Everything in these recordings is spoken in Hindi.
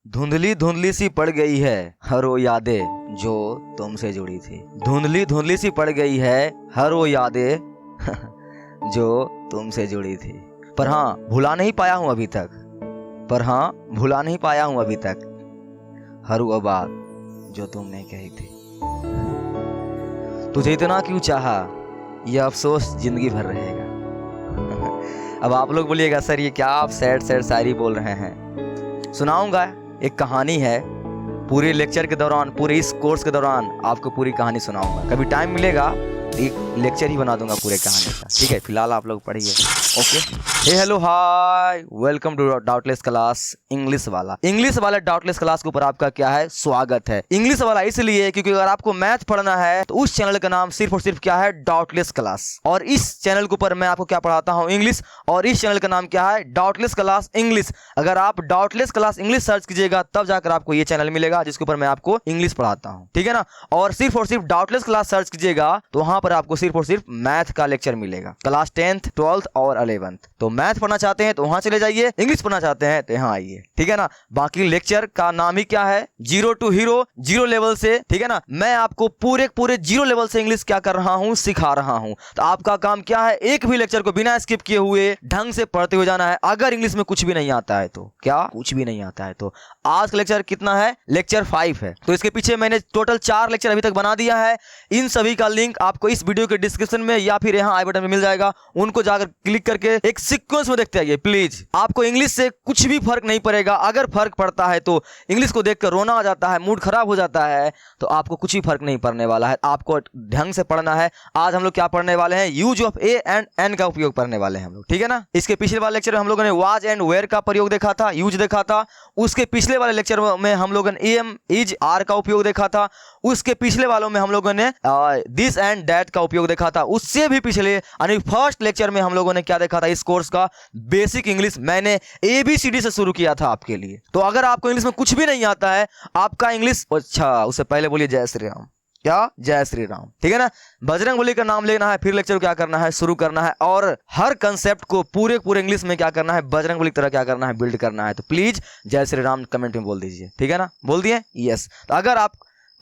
धुंधली धुंधली सी पड़ गई है हर वो यादें जो तुमसे जुड़ी थी। धुंधली धुंधली सी पड़ गई है हर वो यादें जो तुमसे जुड़ी थी। पर हाँ, भुला नहीं पाया हूँ अभी तक। पर हाँ, भुला नहीं पाया हूँ अभी तक हर वो बात जो तुमने कही थी। तुझे इतना क्यों चाहा, यह अफसोस जिंदगी भर रहेगा। अब आप लोग बोलिएगा सर ये क्या आप सैड सैड शायरी बोल रहे हैं। सुनाऊंगा, एक कहानी है। पूरे लेक्चर के दौरान, पूरे इस कोर्स के दौरान आपको पूरी कहानी सुनाऊंगा। कभी टाइम मिलेगा एक लेक्चर ही बना दूंगा पूरे कहानी का, ठीक है। फिलहाल आप लोग पढ़िए, okay. Hey hello hi, welcome to doubtless class English वाला। इंग्लिश वाला डाउटलेस क्लास के ऊपर आपका क्या है, स्वागत है। इंग्लिश वाला इसलिए क्योंकि अगर आपको मैथ पढ़ना है तो उस चैनल का नाम सिर्फ और सिर्फ क्या है, डाउटलेस क्लास। और इस चैनल के ऊपर मैं आपको क्या पढ़ाता हूँ, इंग्लिश। और इस चैनल का नाम क्या है, डाउटलेस क्लास इंग्लिश। अगर आप डाउटलेस क्लास इंग्लिश सर्च कीजिएगा तब जाकर आपको ये चैनल मिलेगा जिसके ऊपर मैं आपको इंग्लिश पढ़ाता हूँ, ठीक है ना। और सिर्फ डाउटलेस क्लास सर्च कीजिएगा तो वहां पर आपको सिर्फ और सिर्फ मैथ का लेक्चर मिलेगा, क्लास 10th 12th और 11th। तो मैथ पढ़ना चाहते हैं तो वहां चले जाइए, इंग्लिश पढ़ना चाहते हैं तो यहाँ आइए, ठीक है ना। बाकी लेक्चर का नाम ही क्या है, zero to hero, zero level से, ठीक है ना। मैं आपको पूरे जीरो लेवल से इंग्लिश क्या कर रहा हूँ, सिखा रहा हूँ। तो आपका काम क्या है, एक भी लेक्चर को बिना स्किप किए हुए ढंग से पढ़ते हुए जाना है। अगर इंग्लिश में कुछ भी नहीं आता है तो क्या, कुछ भी नहीं आता है तो आज का लेक्चर कितना है, लेक्चर 5 है। तो इसके पीछे मैंने टोटल 4 लेक्चर अभी तक बना दिया है। इन सभी का लिंक आपको इस वीडियो के डिस्क्रिप्शन में या फिर यहाँ आई बटन में मिल जाएगा। उनको जाकर क्लिक करके एक सीक्वेंस में देखते आइए प्लीज। आपको इंग्लिश से कुछ भी फर्क नहीं पड़ेगा। अगर फर्क पड़ता है तो इंग्लिश को देखकर रोना आ जाता है, मूड खराब हो जाता है, तो आपको कुछ भी फर्क नहीं पड़ने वाला है। आपको ढंग से पढ़ना है। आज हम लोग क्या पढ़ने वाले हैं, use of a and an का उपयोग पढ़ने वाले हैं हम लोग, ठीक है ना। इसके पिछले वाले लेक्चर में हम लोगों ने वाज एंड वेयर का प्रयोग देखा था, यूज देखा था। उसके पिछले वाले लेक्चर में हम लोगों ने एम इज आर का उपयोग देखा था। उसके पिछले वालों में हम लोगों ने दिस एंड दैट का उपयोग देखा था। उससे भी पिछले यानी फर्स्ट लेक्चर में हम लोगों ने क्या देखा था, इस कोर्स का बेसिक इंग्लिश मैंने ABCD से शुरू किया था आपके लिए। तो अगर आपको इंग्लिश में कुछ भी नहीं आता है, आपका इंग्लिश, अच्छा उससे पहले बोलिए जय श्री राम। क्या, जय श्री राम, ठीक है ना। बजरंगबली का नाम लेना है, फिर लेक्चर क्या करना है, शुरू करना है। और हर कंसेप्ट को पूरे इंग्लिश में क्या करना है, बजरंगबली की तरह क्या करना है, बिल्ड करना है। तो प्लीज जय श्री राम कमेंट में बोल दीजिए, ठीक है ना। बोल दिए, यस। तो अगर आप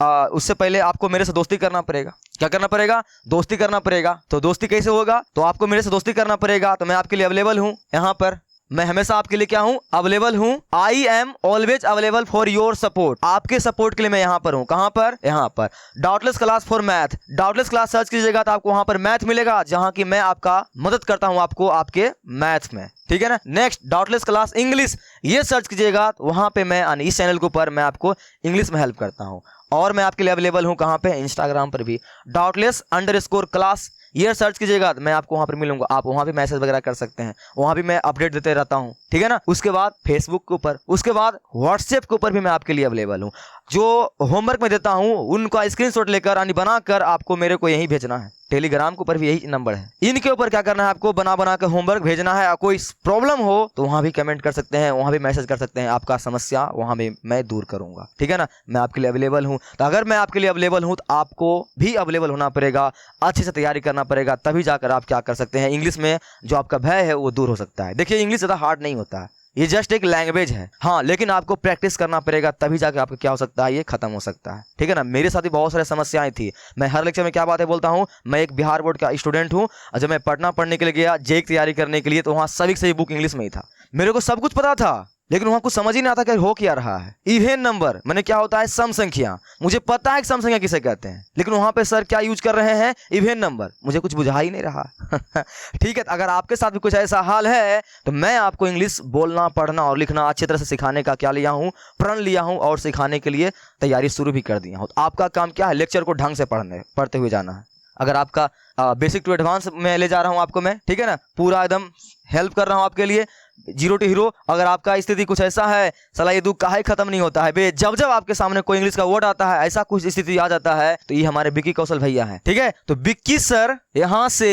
उससे पहले आपको मेरे से दोस्ती करना पड़ेगा। क्या करना पड़ेगा, दोस्ती करना पड़ेगा। तो दोस्ती कैसे होगा, तो आपको मेरे से दोस्ती करना पड़ेगा। तो मैं आपके लिए अवेलेबल हूं यहाँ पर, मैं हमेशा आपके लिए क्या हूं, अवेलेबल हूं। I am always available for your support. आपके सपोर्ट के लिए मैं यहां पर हूं। कहां पर, यहां पर। Doubtless class for math, doubtless class search कीजिएगा तो आपको वहां पर मैथ मिलेगा, जहां की मैं आपका मदद करता हूं आपको आपके मैथ में, ठीक है ना। नेक्स्ट डाउटलेस क्लास इंग्लिश, ये सर्च कीजिएगा तो वहां पे मैं इस चैनल के ऊपर मैं आपको इंग्लिश में हेल्प करता हूं। और मैं आपके लिए अवेलेबल हूं कहां पे, इंस्टाग्राम पर भी, डाउटलेस_क्लास, ये सर्च कीजिएगा तो मैं आपको वहां पर मिलूंगा। आप वहां भी मैसेज वगैरह कर सकते हैं, वहां भी मैं अपडेट देते रहता हूं, ठीक है ना। उसके बाद फेसबुक के ऊपर, उसके बाद व्हाट्सएप के ऊपर भी मैं आपके लिए अवेलेबल हूं। जो होमवर्क में देता हूं उनका स्क्रीनशॉट लेकर बनाकर आपको मेरे को यही भेजना है। टेलीग्राम के ऊपर भी यही नंबर है। इनके ऊपर क्या करना है, आपको बना कर होमवर्क भेजना है। कोई प्रॉब्लम हो तो वहां भी कमेंट कर सकते हैं, वहां भी मैसेज कर सकते हैं। आपका समस्या वहां भी मैं दूर करूंगा, ठीक है ना। मैं आपके लिए अवेलेबल हूं। तो अगर मैं आपके लिए अवेलेबल हूं तो आपको भी अवेलेबल होना पड़ेगा, अच्छे से तैयारी करना पड़ेगा, तभी जाकर आप क्या कर सकते हैं, इंग्लिश में जो आपका भय है वो दूर हो सकता है। देखिए इंग्लिश ज्यादा हार्ड नहीं होता है, ये जस्ट एक लैंग्वेज है। हाँ, लेकिन आपको प्रैक्टिस करना पड़ेगा, तभी जाके आपका क्या हो सकता है, ये खत्म हो सकता है, ठीक है ना। मेरे साथ भी बहुत सारी समस्याएं थी। मैं हर लेक्चर में क्या बातें बोलता हूँ, मैं एक बिहार बोर्ड का स्टूडेंट हूँ। जब मैं पटना पढ़ने के लिए गया, जेई की तैयारी करने के लिए, तो वहाँ सभी बुक इंग्लिश में ही था। मेरे को सब कुछ पता था, लेकिन वहां कुछ समझ ही नहीं आता कि हो क्या रहा है। इवेन नंबर मैंने क्या होता है, सम संख्या, मुझे पता है कि सम संख्या किसे कहते हैं, लेकिन वहां पे सर क्या यूज कर रहे हैं, इवेन नंबर, मुझे कुछ बुझा ही नहीं रहा। ठीक है, अगर आपके साथ भी कुछ ऐसा हाल है तो मैं आपको इंग्लिश बोलना, पढ़ना और लिखना अच्छी तरह से सिखाने का क्या लिया हूं, प्रण लिया हूं और सिखाने के लिए तैयारी शुरू भी कर दिया हूं। तो आपका काम क्या है, लेक्चर को ढंग से पढ़ते हुए जाना है। अगर आपका बेसिक टू एडवांस में ले जा रहा हूं आपको मैं, ठीक है ना, पूरा एकदम हेल्प कर रहा हूं आपके लिए, जीरो टू हीरो। अगर आपका स्थिति कुछ ऐसा है, साला ये दुख काहे खत्म नहीं होता है बे, जब आपके सामने कोई इंग्लिश का वर्ड आता है, ऐसा कुछ स्थिति आ जाता है, तो ये हमारे विक्की कौशल भैया हैं, ठीक है। तो विक्की सर यहाँ से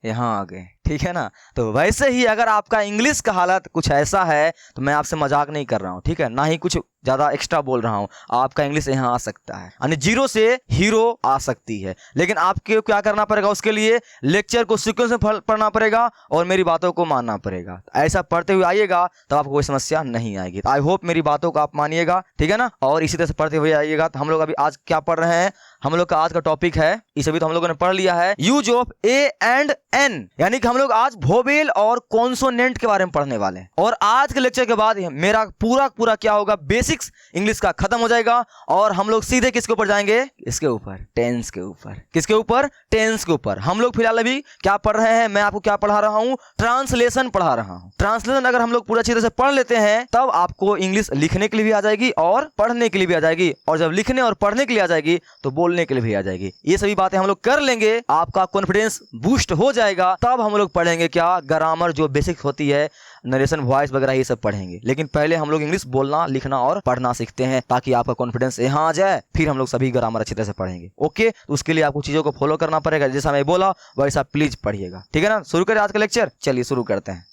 यहाँ आ गए। ठीक है ना। तो वैसे ही अगर आपका इंग्लिश का हालत कुछ ऐसा है तो मैं आपसे मजाक नहीं कर रहा हूँ, ठीक है, ना ही कुछ ज़्यादा एक्स्ट्रा बोल रहा हूँ। आपका इंग्लिश यहाँ आ सकता है, यानी जीरो से हीरो आ सकती है, लेकिन आपको क्या करना पड़ेगा, उसके लिए लेक्चर को सीक्वेंस में पढ़ना पड़ेगा और मेरी बातों को मानना पड़ेगा। ऐसा पढ़ते हुए आइएगा तो आपको कोई समस्या नहीं आएगी। आई होप मेरी बातों को आप मानिएगा, ठीक है ना। और इसी तरह से पढ़ते हुए आइएगा। तो हम लोग अभी आज क्या पढ़ रहे हैं, हम लोग का आज का टॉपिक है, इसे भी तो हम लोगों ने पढ़ लिया है, use of a and an, यानी कि हम लोग आज वोवेल और कॉन्सोनेंट के बारे में पढ़ने वाले हैं। और आज के लेक्चर के बाद मेरा पूरा क्या होगा, बेसिक्स इंग्लिश का खत्म हो जाएगा और हम लोग सीधे किसके ऊपर जाएंगे, इसके ऊपर, टेंस के ऊपर। किसके ऊपर, टेंस के ऊपर। हम लोग फिलहाल अभी क्या पढ़ रहे हैं, मैं आपको क्या पढ़ा रहा हूं, ट्रांसलेशन पढ़ा रहा हूं। ट्रांसलेशन अगर हम लोग पूरा अच्छी तरह से पढ़ लेते हैं तब आपको इंग्लिश लिखने के लिए भी आ जाएगी और पढ़ने के लिए भी आ जाएगी, और जब लिखने और पढ़ने के लिए आ जाएगी तो बोलने के लिए भी आ जाएगी। ये सभी बातें हम लोग कर लेंगे, आपका कॉन्फिडेंस बूस्ट हो जाएगा। तब हम लोग पढ़ेंगे क्या, ग्रामर जो बेसिक होती है, नरेशन, वॉइस वगैरह ये सब पढ़ेंगे। लेकिन पहले हम लोग इंग्लिश बोलना, लिखना और पढ़ना सीखते हैं ताकि आपका कॉन्फिडेंस यहाँ आ जाए, फिर हम लोग सभी ग्रामर अच्छी तरह से पढ़ेंगे। ओके, तो उसके लिए आपको चीजों को फॉलो करना पड़ेगा, जैसा मैं बोला वैसा प्लीज पढ़िएगा, ठीक है ना। शुरू करें आज का लेक्चर, चलिए शुरू करते हैं।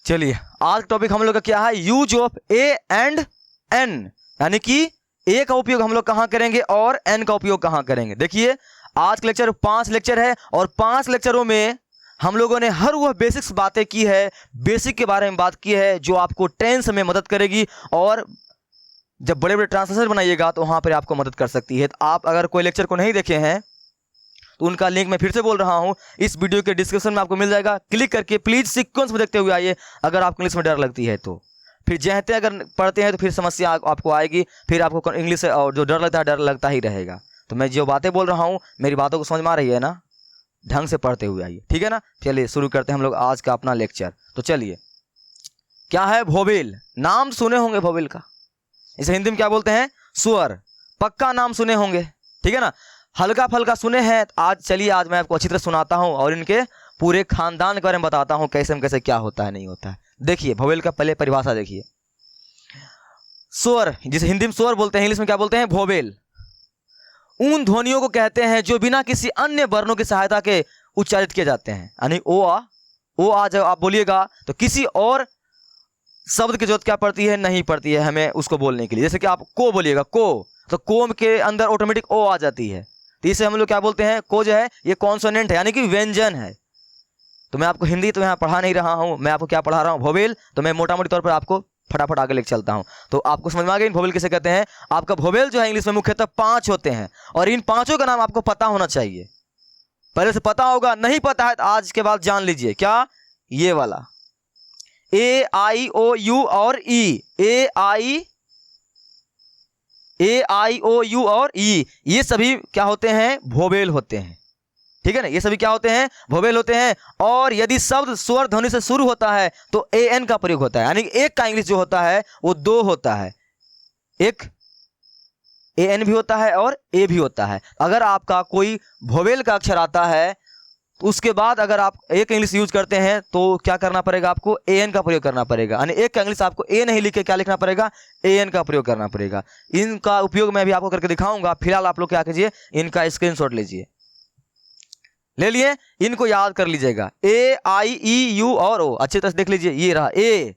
चलिए, आज टॉपिक हम लोग का क्या है, use of a and an, यानी कि ए का उपयोग हम लोग कहां करेंगे और एन का उपयोग कहां करेंगे। देखिए, आज का लेक्चर 5 लेक्चर है और 5 लेक्चरों में हम लोगों ने हर वह बेसिक्स बातें की है, बेसिक के बारे में बात की है जो आपको टेंस में मदद करेगी, और जब बड़े बड़े ट्रांसलेशन बनाइएगा तो वहां पर आपको मदद कर सकती है। तो आप अगर कोई लेक्चर को नहीं देखे हैं तो उनका लिंक मैं फिर से बोल रहा हूं, इस वीडियो के डिस्क्रिप्शन में आपको मिल जाएगा, क्लिक करके प्लीज सीक्वेंस में देखते हुए आइए। अगर आपको इंग्लिश में डर लगती है तो फिर जहते अगर पढ़ते हैं तो फिर समस्या आपको आएगी, फिर आपको इंग्लिश और जो डर लगता है डर लगता ही रहेगा। तो मैं जो बातें बोल रहा हूँ मेरी बातों को समझ में आ रही है ना, ढंग से पढ़ते हुए आइए, ठीक है ना। चलिए शुरू करते हैं हम लोग आज का अपना लेक्चर। तो चलिए, क्या है वोवेल, नाम सुने होंगे वोवेल का, इसे हिंदी में क्या बोलते हैं, स्वर, पक्का नाम सुने होंगे, ठीक है ना। हल्का फल्का सुने हैं, आज चलिए आज मैं आपको अच्छी तरह सुनाता हूं और इनके पूरे खानदान के बारे में बताता हूं कैसे क्या होता है नहीं होता है। देखिए वोवेल का पहले परिभाषा देखिए, स्वर, जिसे हिंदी में स्वर बोलते हैं, इंग्लिश में क्या बोलते हैं, वोवेल, उन ध्वनियों को कहते हैं जो बिना किसी अन्य वर्णों की सहायता के उच्चारित किए जाते हैं। यानी ओ आ जब आप बोलिएगा तो किसी और शब्द की जरूरत क्या पड़ती है, नहीं पड़ती है हमें उसको बोलने के लिए। जैसे कि आप को बोलिएगा, को, तो को के अंदर ऑटोमेटिक ओ आ जाती है, तो इसे हम लोग क्या बोलते हैं, को जो है ये कॉन्सोनेंट है, यानी कि व्यंजन है। तो मैं आपको हिंदी तो यहाँ पढ़ा नहीं रहा हूँ, मैं आपको क्या पढ़ा रहा हूँ, वोवेल। तो मैं मोटा मोटी तौर पर आपको फटाफट आगे लेकर चलता हूँ तो आपको समझ में आ गया वोवेल किसे कहते हैं। आपका वोवेल जो है इंग्लिश में मुख्यतः 5 होते हैं और इन 5 का नाम आपको पता होना चाहिए, पहले से पता होगा, नहीं पता है तो आज के बाद जान लीजिए। क्या, ये वाला ए आई ओ यू और ई, ए आई ओ यू और ई, ये सभी क्या होते हैं, वोवेल होते हैं, ठीक है ना। ये सभी क्या होते हैं, वोवेल होते हैं। और यदि शब्द स्वर ध्वनि से शुरू होता है तो ए एन का प्रयोग होता है, यानी एक का इंग्लिश जो होता है वो 2 होता है, एक ए एन भी होता है और ए भी होता है। अगर आपका कोई वोवेल का अक्षर आता है तो उसके बाद अगर आप एक इंग्लिश यूज करते हैं तो क्या करना पड़ेगा, आपको ए एन का प्रयोग करना पड़ेगा, यानी एक का इंग्लिश आपको ए नहीं लिख के क्या लिखना पड़ेगा, ए एन का प्रयोग करना पड़ेगा। इनका उपयोग मैं भी आपको करके दिखाऊंगा। फिलहाल आप लोग क्या कीजिए, इनका स्क्रीनशॉट लीजिए, ले लिए, इनको याद कर लीजिएगा, ए आई ई यू और ओ, अच्छी तरह से देख लीजिए, ये रहा ए,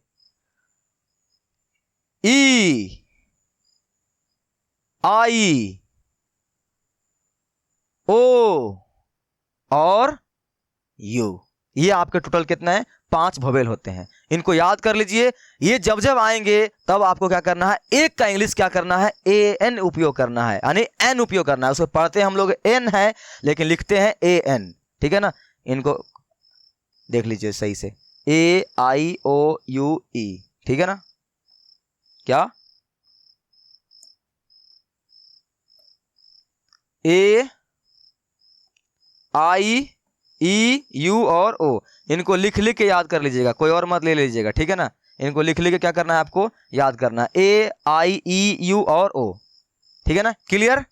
ई, आई, ओ और यू, ये आपके टोटल कितना है, 5 वोवेल होते हैं। इनको याद कर लीजिए। ये जब जब आएंगे तब आपको क्या करना है, एक का इंग्लिश क्या करना है, ए एन उपयोग करना है, यानी एन उपयोग करना है। उसको पढ़ते हम लोग एन है लेकिन लिखते हैं ए एन, ठीक है ना। इनको देख लीजिए सही से, ए आई ओ यू ई, ठीक है ना। क्या, ए आई ई यू और ओ, इनको लिख लिख के याद कर लीजिएगा, कोई और मत ले लीजिएगा, ठीक है ना। इनको लिख लिख के क्या करना है, आपको याद करना है, ए आई ई यू और ओ, ठीक है ना। क्लियर।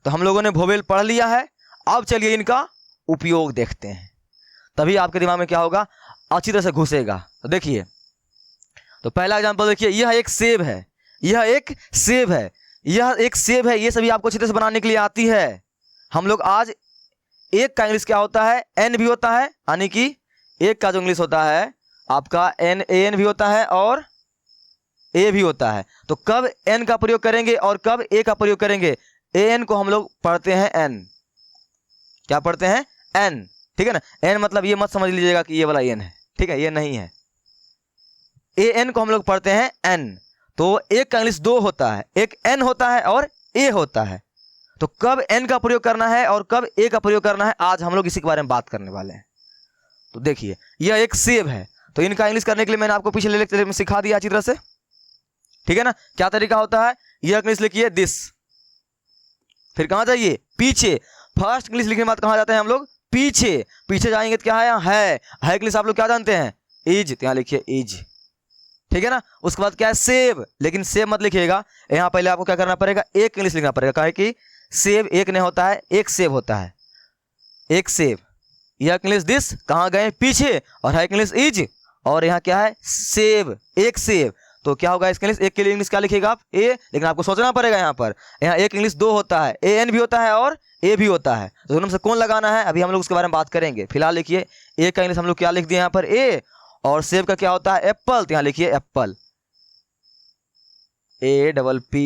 तो हम लोगों ने वोवेल पढ़ लिया है, अब चलिए इनका उपयोग देखते हैं, तभी आपके दिमाग में क्या होगा, अच्छी तरह से घुसेगा। तो देखिए, तो पहला एग्जांपल देखिए, यह एक सेब है, यह एक सेब है, यह एक सेब है, ये सभी आपको अच्छी तरह से बनाने के लिए आती है। हम लोग आज एक का इंग्लिश क्या होता है, एन भी होता है, यानी कि एक का जो इंग्लिश होता है आपका एन, ए एन भी होता है और ए भी होता है। तो कब एन का प्रयोग करेंगे और कब ए का प्रयोग करेंगे? ए एन को हम लोग पढ़ते हैं एन, क्या पढ़ते हैं, एन, ठीक है ना। एन मतलब ये मत समझ लीजिएगा कि ये वाला एन है, ठीक है, ये नहीं है। ए एन को हम लोग पढ़ते हैं एन। तो एक का इंग्लिश दो होता है, एक एन होता है और ए होता है। तो कब एन का प्रयोग करना है और कब ए का प्रयोग करना है, आज हम लोग इसी के बारे में बात करने वाले हैं। तो देखिए यह एक सेब है, तो इनका इंग्लिश करने के लिए मैंने आपको पिछले लेक्चर में सिखा दिया अच्छी तरह से, ठीक है ना। क्या तरीका होता है, यह इंग्लिश लिखिए दिस, फिर कहां जाइए, पीछे। फर्स्ट इंग्लिश लिखने के बाद कहां जाते हैं हम लोग, पीछे। पीछे जाएंगे तो क्या है, यहाँ है इंग्लिश आप लोग क्या जानते हैं, इज, तो यहाँ लिखिए इज, ठीक है ना। उसके बाद क्या है, सेब, लेकिन सेब मत लिखिएगा, यहाँ पहले आपको क्या करना पड़ेगा, एक इंग्लिश लिखना पड़ेगा, कहे कि सेब एक नहीं होता है, एक सेब होता है, एक सेब। यह इंग्लिश दिस, कहाँ गए, पीछे, और है इंग्लिश इज, और यहाँ क्या है, सेब, एक सेब। तो क्या होगा इसके इंग्लिश, एक के लिए इंग्लिश क्या लिखिएगा आप, ए, लेकिन आपको सोचना पड़ेगा यहाँ पर, यहाँ एक इंग्लिश दो होता है, ए एन भी होता है और ए भी होता है। तो दोनों में से कौन लगाना है, अभी हम लोग उसके बारे में बात करेंगे। फिलहाल लिखिए ए का इंग्लिश हम लोग क्या लिख दिए यहाँ पर, ए, और सेब का क्या होता है, एप्पल, तो यहाँ लिखिए Apple, A double P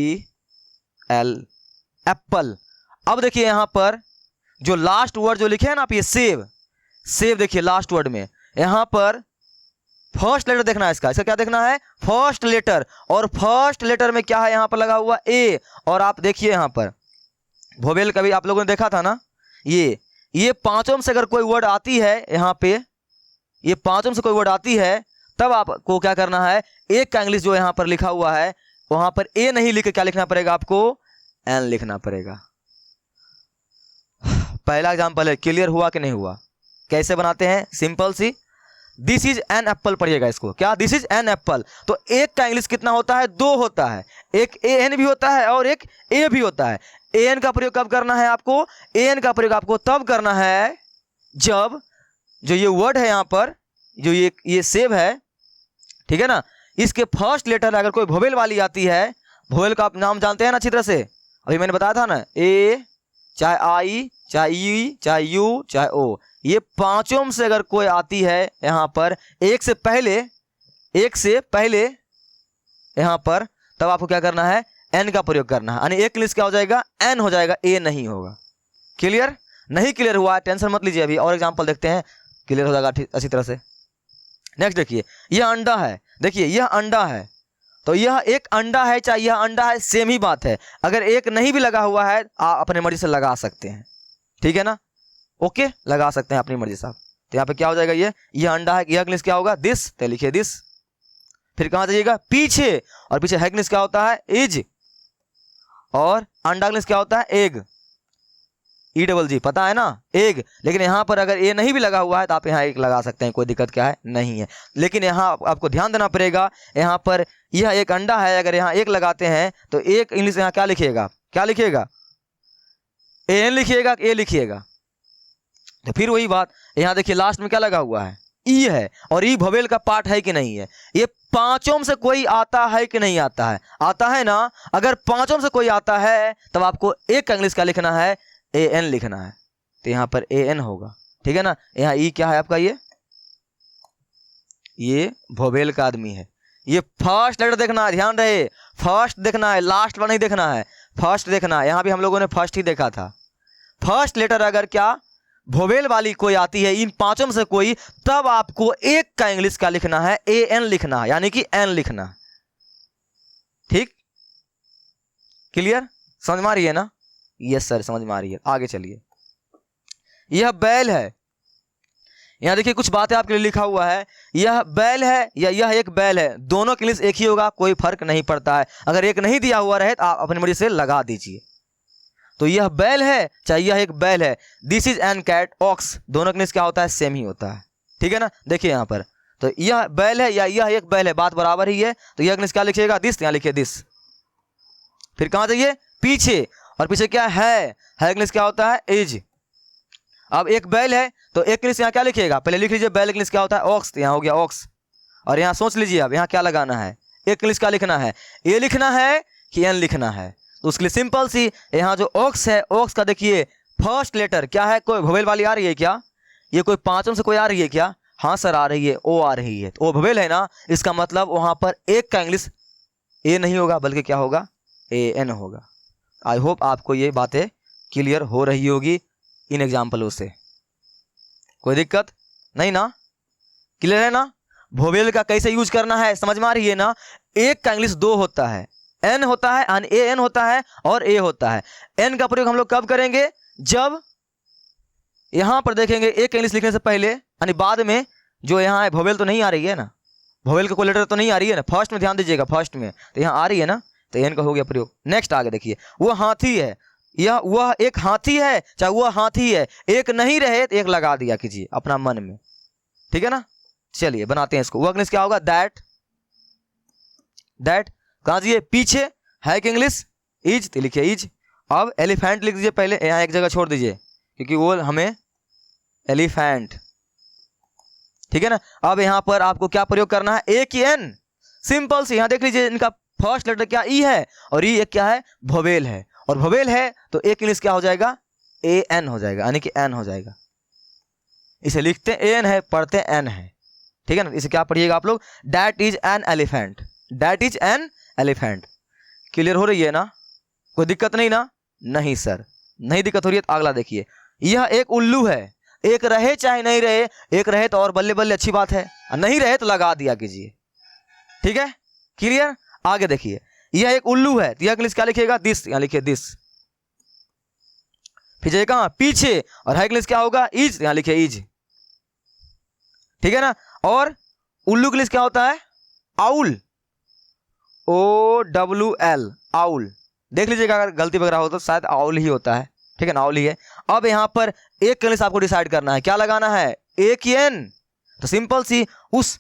L, Apple. अब देखिए यहाँ पर जो लास्ट वर्ड जो लिखे हैं ना आप, ये सेब, सेब देखिए लास्ट वर्ड में यहाँ पर फर्स्ट लेटर देखना है इसका क्या देखना है, फर्स्ट लेटर, और फर्स्ट लेटर में क्या है यहाँ पर लगा हुआ ए। और आप देखिए यहाँ पर वोवेल कभी आप लोगों ने देखा था ना, ये पांचों में से अगर कोई वर्ड आती है यहाँ पे, ये पांचों में से कोई वर्ड आती है, तब आपको क्या करना है, एक का इंग्लिश जो यहाँ पर लिखा हुआ है वहां पर ए नहीं लिख के क्या लिखना पड़ेगा आपको, एन लिखना पड़ेगा। पहला एग्जाम्पल है, क्लियर हुआ कि नहीं हुआ, कैसे बनाते हैं, सिंपल सी, दिस इज एन एप्पल पढ़िएगा इसको, क्या, दिस इज एन एप्पल। तो एक का इंग्लिश कितना होता है, दो होता है, एक ए एन भी होता है और एक ए भी होता है। ए एन का प्रयोग कब करना है आपको, ए एन का प्रयोग आपको तब करना है जब जो ये वर्ड है यहाँ पर, जो ये सेब है, ठीक है ना, इसके फर्स्ट लेटर अगर कोई वोवेल वाली आती है, वोवेल का आप नाम जानते हैं ना अच्छी तरह से, अभी मैंने बताया था ना, ए, चाहे आई, चाहे ई, चाहे यू, चाहे ओ, ये पांचों में से अगर कोई आती है यहाँ पर एक से पहले यहाँ पर, तब आपको क्या करना है, एन का प्रयोग करना है, यानी एक इंग्लिश क्या हो जाएगा, एन हो जाएगा, ए नहीं होगा। क्लियर, नहीं क्लियर हुआ टेंशन मत लीजिए, अभी और एग्जांपल देखते हैं, क्लियर हो जाएगा अच्छी तरह से। नेक्स्ट देखिए, यह अंडा है, देखिए यह अंडा है, तो यह एक अंडा है, चाहे यह अंडा है, सेम ही बात है। अगर एक नहीं भी लगा हुआ है आप अपने मर्जी से लगा सकते हैं, ठीक है ना, ओके, लगा सकते हैं अपनी मर्जी से आप। तो यहाँ पे क्या हो जाएगा, ये अंडा है, यह इंग्लिश क्या होगा, दिस, तो लिखिए दिस। फिर कहाँ जाइएगा, पीछे, और पीछे है इंग्लिश क्या होता है, इज, और अंडा इंग्लिश क्या होता है, एग, ई डबल जी, पता है ना, एग। लेकिन यहाँ पर अगर ए नहीं भी लगा हुआ है तो आप यहाँ एक लगा सकते हैं, कोई दिक्कत क्या है, नहीं है। लेकिन यहाँ आपको ध्यान देना पड़ेगा, यहाँ पर यह एक अंडा है, अगर यहाँ एक लगाते हैं तो एक इंग्लिश यहाँ क्या लिखिएगा, ए एन लिखिएगा, ए लिखिएगा। तो फिर वही बात, यहाँ देखिए लास्ट में क्या लगा हुआ है, ई है, और ई वोवेल का पार्ट है कि नहीं है, ये पांचों में से कोई आता है कि नहीं आता है, आता है ना। अगर पांचों में से कोई आता है तब आपको एक का इंग्लिश क्या लिखना है, ए एन लिखना है, तो यहाँ पर ए एन होगा, ठीक है ना। यहाँ ई क्या है आपका, ये वोवेल का आदमी है, ये फर्स्ट लेटर देखना है, ध्यान रहे, फर्स्ट देखना है, लास्ट वाला नहीं देखना है, फर्स्ट देखना है। यहाँ भी हम लोगों ने फर्स्ट ही देखा था। फर्स्ट लेटर अगर क्या वोवेल वाली कोई आती है, इन पांचों में से कोई, तब आपको एक का इंग्लिश क्या लिखना है, ए एन लिखना है, यानी कि एन लिखना है, ठीक, क्लियर, समझ में आ रही है ना, यस सर समझ में आ रही है। आगे चलिए, यह बैल है, यहाँ देखिए कुछ बातें आपके लिए लिखा हुआ है, यह बैल है या यह एक बैल है, दोनों के इंग्लिश एक ही होगा, कोई फर्क नहीं पड़ता है। अगर एक नहीं दिया हुआ रहे तो आप अपनी मर्जी से लगा दीजिए। तो यह बैल है चाहे यह एक बैल है, this is an cat, ox, दोनों के इंग्लिश क्या होता है, सेम ही होता है, ठीक है ना। देखिए यहाँ पर, तो यह बैल है या यह एक बैल है, बात बराबर ही है। तो यह इंग्लिश क्या लिखिएगा, दिस, यहाँ लिखिए दिस। फिर कहाँ जाइए, पीछे, और पीछे क्या है इंग्लिश क्या होता है, इज। अब एक बैल है तो एक इंग्लिश यहाँ क्या लिखिएगा, पहले लिख लीजिए बैल इंग्लिश क्या होता है, ऑक्स, यहाँ हो गया ऑक्स। और यहाँ सोच लीजिए अब यहाँ क्या लगाना है, एक इंग्लिश क्या लिखना है, ए लिखना है कि एन लिखना है। तो उसके लिए सिंपल सी, यहाँ जो ऑक्स है, ऑक्स का देखिए फर्स्ट लेटर क्या है, कोई भवेल वाली आ रही है क्या, ये कोई पांचों से कोई आ रही है क्या, हाँ सर आ रही है, ओ आ रही है, तो ओ भवेल है ना, इसका मतलब वहां पर एक का इंग्लिश ए नहीं होगा बल्कि क्या होगा, ए एन होगा। आई होप आपको ये बातें क्लियर हो रही होगी इन एग्जाम्पलों से, कोई दिक्कत नहीं ना, क्लियर है ना। भोवेल का कैसे यूज करना है समझ में आ रही है ना। एक का इंग्लिश दो होता है, एन होता है, ए एन होता है और ए होता है। एन का प्रयोग हम लोग कब करेंगे, जब यहां पर देखेंगे एक का इंग्लिश लिखने से पहले, यानी बाद में जो यहाँ है भोवेल तो नहीं आ रही है ना, भोवेल का कोई लेटर तो नहीं आ रही है ना, फर्स्ट में ध्यान दीजिएगा, फर्स्ट में तो यहाँ आ रही है ना, तो एन का हो गया प्रयोग। नेक्स्ट आगे देखिए, वो हाथी है, यह वह एक हाथी है, चाहे वह हाथी है, एक नहीं रहे तो एक लगा दिया कीजिए अपना मन में, ठीक है ना। चलिए बनाते हैं इसको, वो इंग्लिश क्या होगा, दैट, दैट कहा दीजिए, पीछे है कि इंग्लिश इज, तो लिखिए इज। अब एलिफेंट लिख दीजिए पहले, यहाँ एक जगह छोड़ दीजिए क्योंकि वो हमें एलिफेंट, ठीक है ना। अब यहां पर आपको क्या प्रयोग करना है, ए की एन, सिंपल से। यहां देख लीजिए इनका फर्स्ट लेटर क्या ई है और ई एक क्या है, भोवेल है, और भोवेल है तो एक इंग्लिश क्या हो जाएगा, ए एन हो जाएगा, यानी कि एन हो जाएगा। इसे लिखते ए एन है, पढ़ते एन है, ठीक है ना। इसे क्या पढ़िएगा आप लोग, that is an elephant, that is an elephant. Clear हो रही है ना, कोई दिक्कत नहीं ना, नहीं सर नहीं दिक्कत हो रही है। तो अगला देखिए, यह एक उल्लू है, एक रहे चाहे नहीं रहे, एक रहे तो और बल्ले बल्ले अच्छी बात है, नहीं रहे तो लगा दिया कीजिए, ठीक है, क्लियर। आगे देखिए, यह एक उल्लू है, तो यह इंग्लिश क्या लिखिएगा, दिस, यहां लिखिए दिस। फिर जाइए कहां, पीछे, और है इंग्लिश क्या होगा, इज, यहां लिखिए इज, ठीक है ना। और उल्लू के लिए क्या होता है, owl, O W L, owl. देख लीजिएगा अगर गलती वगैरह हो तो शायद आउल ही होता है, ठीक है ना, आउल ही है। अब यहां पर एक इंग्लिश आपको डिसाइड करना है, क्या लगाना है, ए की एन, तो सिंपल सी, उस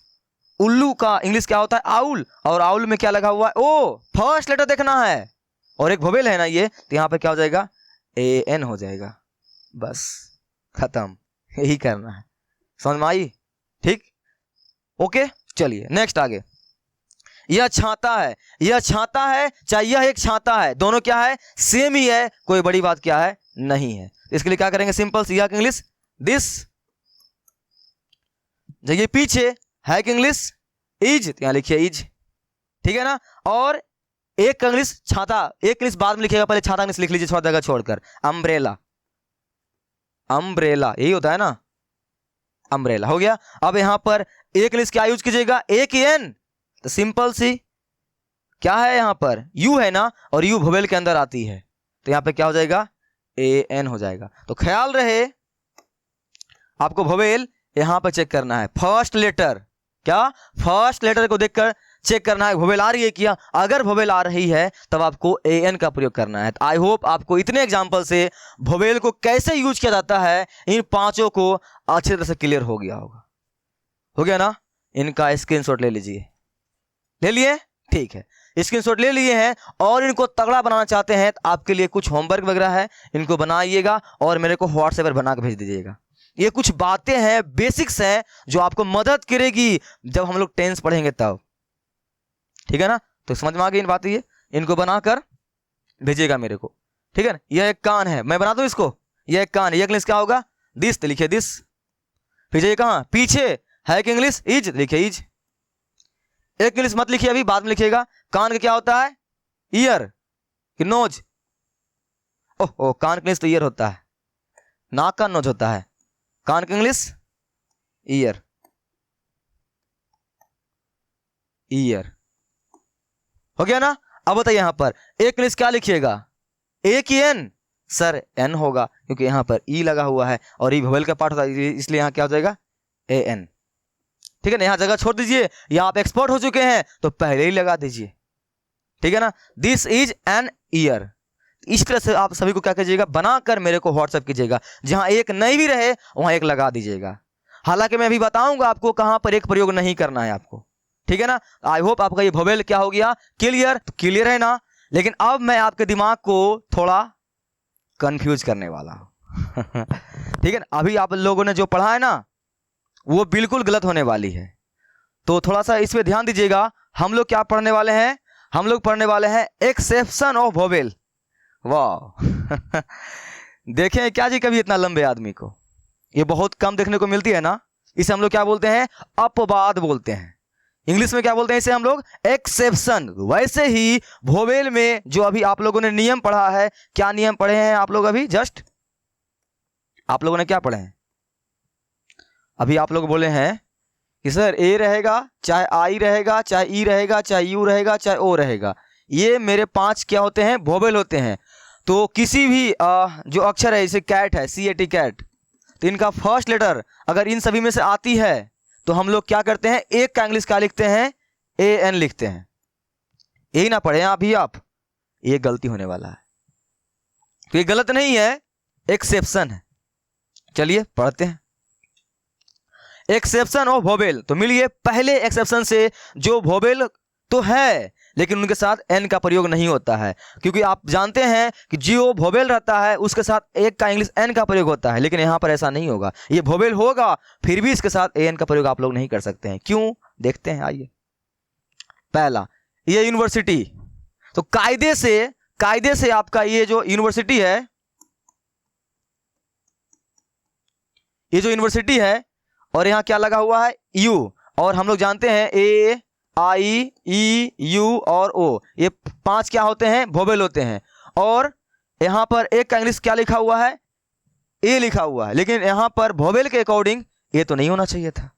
उल्लू का इंग्लिश क्या होता है, आउल, और आउल में क्या लगा हुआ है, ओ, फर्स्ट लेटर देखना है, और एक भोवेल है ना ये, तो यहां पर क्या हो जाएगा, ए एन हो जाएगा, बस खत्म, यही करना है, समझ में आई, ठीक, ओके। चलिए नेक्स्ट आगे, यह छाता है, यह छाता है, चाहे यह एक छाता है, दोनों क्या है, सेम ही है, कोई बड़ी बात क्या है नहीं है। इसके लिए क्या करेंगे, सिंपल सी, यह इंग्लिश दिस, जगह पीछे है कि इंग्लिश इज, तो यहां लिखिए इज, ठीक है ना। और एक का इंग्लिश छाता, एक इंग्लिश बाद में लिखिएगा, पहले छाता इंग्लिश लिख लीजिए छोटा जगह छोड़कर, अम्ब्रेला, अम्ब्रेला यही होता है ना, अम्ब्रेला हो गया। अब यहां पर एक इंग्लिश क्या यूज कीजिएगा, ए की एन, तो सिंपल सी क्या है, यहां पर यू है ना, और यू भोवेल के अंदर आती है, तो यहां पे क्या हो जाएगा, ए एन हो जाएगा। तो ख्याल रहे आपको भोवेल यहां पर चेक करना है, फर्स्ट लेटर, क्या फर्स्ट लेटर को देखकर चेक करना है भोवेल आ रही है क्या, अगर भोवेल आ रही है तब आपको ए एन का प्रयोग करना है। तो आई होप आपको इतने एग्जाम्पल से भोवेल को कैसे यूज किया जाता है इन पांचों को अच्छी तरह से क्लियर हो गया होगा, हो गया ना। इनका स्क्रीनशॉट ले लीजिए, ले लिए, ठीक है, स्क्रीनशॉट ले लिए हैं, और इनको तगड़ा बनाना चाहते हैं तो आपके लिए कुछ होमवर्क वगैरह है, इनको बनाइएगा और मेरे को व्हाट्सएप पर बना के भेज दीजिएगा। ये कुछ बातें हैं, बेसिक्स हैं, जो आपको मदद करेगी जब हम लोग टेंस पढ़ेंगे तब, ठीक है ना। तो समझ में आ गई इन बातें, ये इनको बनाकर भेजिएगा मेरे को, ठीक है ना। यह एक कान है, मैं बना दूं इसको, यह एक कान है, यह इंग्लिश क्या होगा, दिस, तो लिखिए दिस। फिर जाइए कहां, पीछे है कि इंग्लिश इज, लिखिए इज। एक इंग्लिश मत लिखिए अभी, बाद में लिखिएगा। कान का क्या होता है, ईयर कि नोज, ओह कान का इंग्लिश तो ईयर होता है, नाक का नोज होता है, कान का इंग्लिश ईयर, ईयर हो गया ना। अब बताइए यहां पर एक इंग्लिश क्या लिखिएगा, ए की एन, सर एन होगा क्योंकि यहां पर ई लगा हुआ है और ई भोवेल का पार्ट होता है, इसलिए यहां क्या हो जाएगा, ए एन, ठीक है ना। यहां जगह छोड़ दीजिए, या आप एक्सपर्ट हो चुके हैं तो पहले ही लगा दीजिए, ठीक है ना। This is an year. इस तरह से आप सभी को क्या कीजिएगा, बनाकर मेरे को व्हाट्सएप कीजिएगा, जहां एक नहीं भी रहे वहां एक लगा दीजिएगा। हालांकि मैं अभी बताऊंगा आपको कहां पर एक प्रयोग नहीं करना है आपको, ठीक है ना। आई होप आपका ये भोवेल क्या हो गया, क्लियर, तो क्लियर है ना। लेकिन अब मैं आपके दिमाग को थोड़ा कंफ्यूज करने वाला हूं ठीक है ना। अभी आप लोगों ने जो पढ़ा है ना वो बिल्कुल गलत होने वाली है, तो थोड़ा सा इस पे ध्यान दीजिएगा। हम लोग क्या पढ़ने वाले हैं, हम लोग पढ़ने वाले हैं एक्सेप्शन ऑफ वोवेल। वाह देखे हैं क्या जी कभी इतना लंबे आदमी को? ये बहुत कम देखने को मिलती है ना। इसे हम लोग क्या बोलते हैं? अपवाद बोलते हैं। इंग्लिश में क्या बोलते हैं इसे हम लोग? एक्सेप्शन। वैसे ही वोवेल में जो अभी आप लोगों ने नियम पढ़ा है, क्या नियम पढ़े हैं आप लोग अभी? जस्ट आप लोगों ने क्या पढ़े हैं अभी? आप लोग बोले हैं कि सर ए रहेगा, चाहे आई रहेगा, चाहे ई रहेगा, चाहे यू रहेगा, चाहे ओ रहेगा। ये मेरे 5 क्या होते हैं? वोवेल होते हैं। तो किसी भी जो अक्षर है, जैसे कैट है, CAT कैट, तो इनका फर्स्ट लेटर अगर इन सभी में से आती है तो हम लोग क्या करते हैं? एक का इंग्लिश क्या लिखते हैं? AN लिखते हैं। यही ना पढ़े अभी आप? ये गलती होने वाला है। तो ये गलत नहीं है, एक्सेप्शन है। चलिए पढ़ते हैं। Exception of vowel. तो मिलिए पहले एक्सेप्शन से, जो वोवेल तो है लेकिन उनके साथ एन का प्रयोग नहीं होता है, क्योंकि आप जानते हैं कि जो वोवेल रहता है उसके साथ एक का इंग्लिश एन का प्रयोग होता है, लेकिन यहां पर ऐसा नहीं होगा। ये वोवेल होगा फिर भी इसके साथ एन का प्रयोग आप लोग नहीं कर सकते हैं। क्यों? देखते हैं, आइए। पहला, ये यूनिवर्सिटी। तो कायदे से आपका ये जो यूनिवर्सिटी है, ये जो यूनिवर्सिटी है, और यहां क्या लगा हुआ है? यू। और हम लोग जानते हैं ए, आई, ई, यू और ओ, ये 5 क्या होते हैं? वोवेल होते हैं। और यहां पर एक का इंग्लिश क्या लिखा हुआ है? ए लिखा हुआ है, लेकिन यहां पर वोवेल के अकॉर्डिंग ये तो नहीं होना चाहिए था।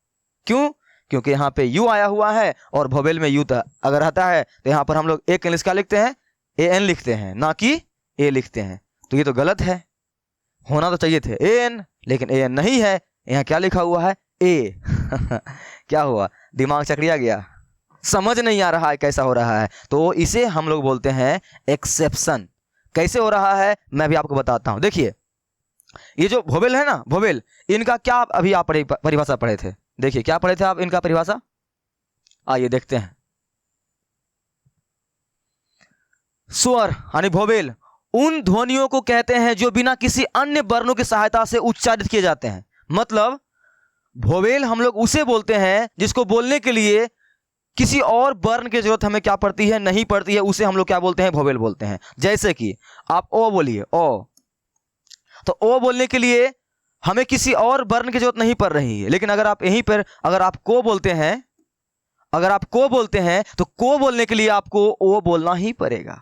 क्यों? क्योंकि यहां पे यू आया हुआ है और वोवेल में यू अगर आता है तो यहां पर हम लोग एक इंग्लिश क्या लिखते हैं? AN लिखते हैं, ना कि ए लिखते हैं। तो ये तो गलत है। होना तो चाहिए थे AN, लेकिन AN नहीं है। यहाँ क्या लिखा हुआ है? ए। क्या हुआ? दिमाग चकरिया गया, समझ नहीं आ रहा है कैसा हो रहा है। तो इसे हम लोग बोलते हैं एक्सेप्शन। कैसे हो रहा है मैं भी आपको बताता हूं। देखिए, ये जो वोवेल है ना, वोवेल, इनका क्या अभी आप परिभाषा पढ़े थे? देखिए क्या पढ़े थे आप इनका परिभाषा? आइए देखते हैं। स्वर यानी वोवेल उन ध्वनियों को कहते हैं जो बिना किसी अन्य वर्णों की सहायता से उच्चारित किए जाते हैं। मतलब वोवेल हम लोग उसे बोलते हैं जिसको बोलने के लिए किसी और वर्ण की जरूरत हमें क्या पड़ती है? नहीं पड़ती है। उसे हम लोग क्या बोलते हैं? वोवेल बोलते हैं। जैसे कि आप ओ बोलिए, ओ, तो ओ बोलने के लिए हमें किसी और वर्ण की जरूरत नहीं पड़ रही है। लेकिन अगर आप यहीं पर अगर आप को बोलते हैं, तो को बोलने के लिए आपको ओ बोलना ही पड़ेगा।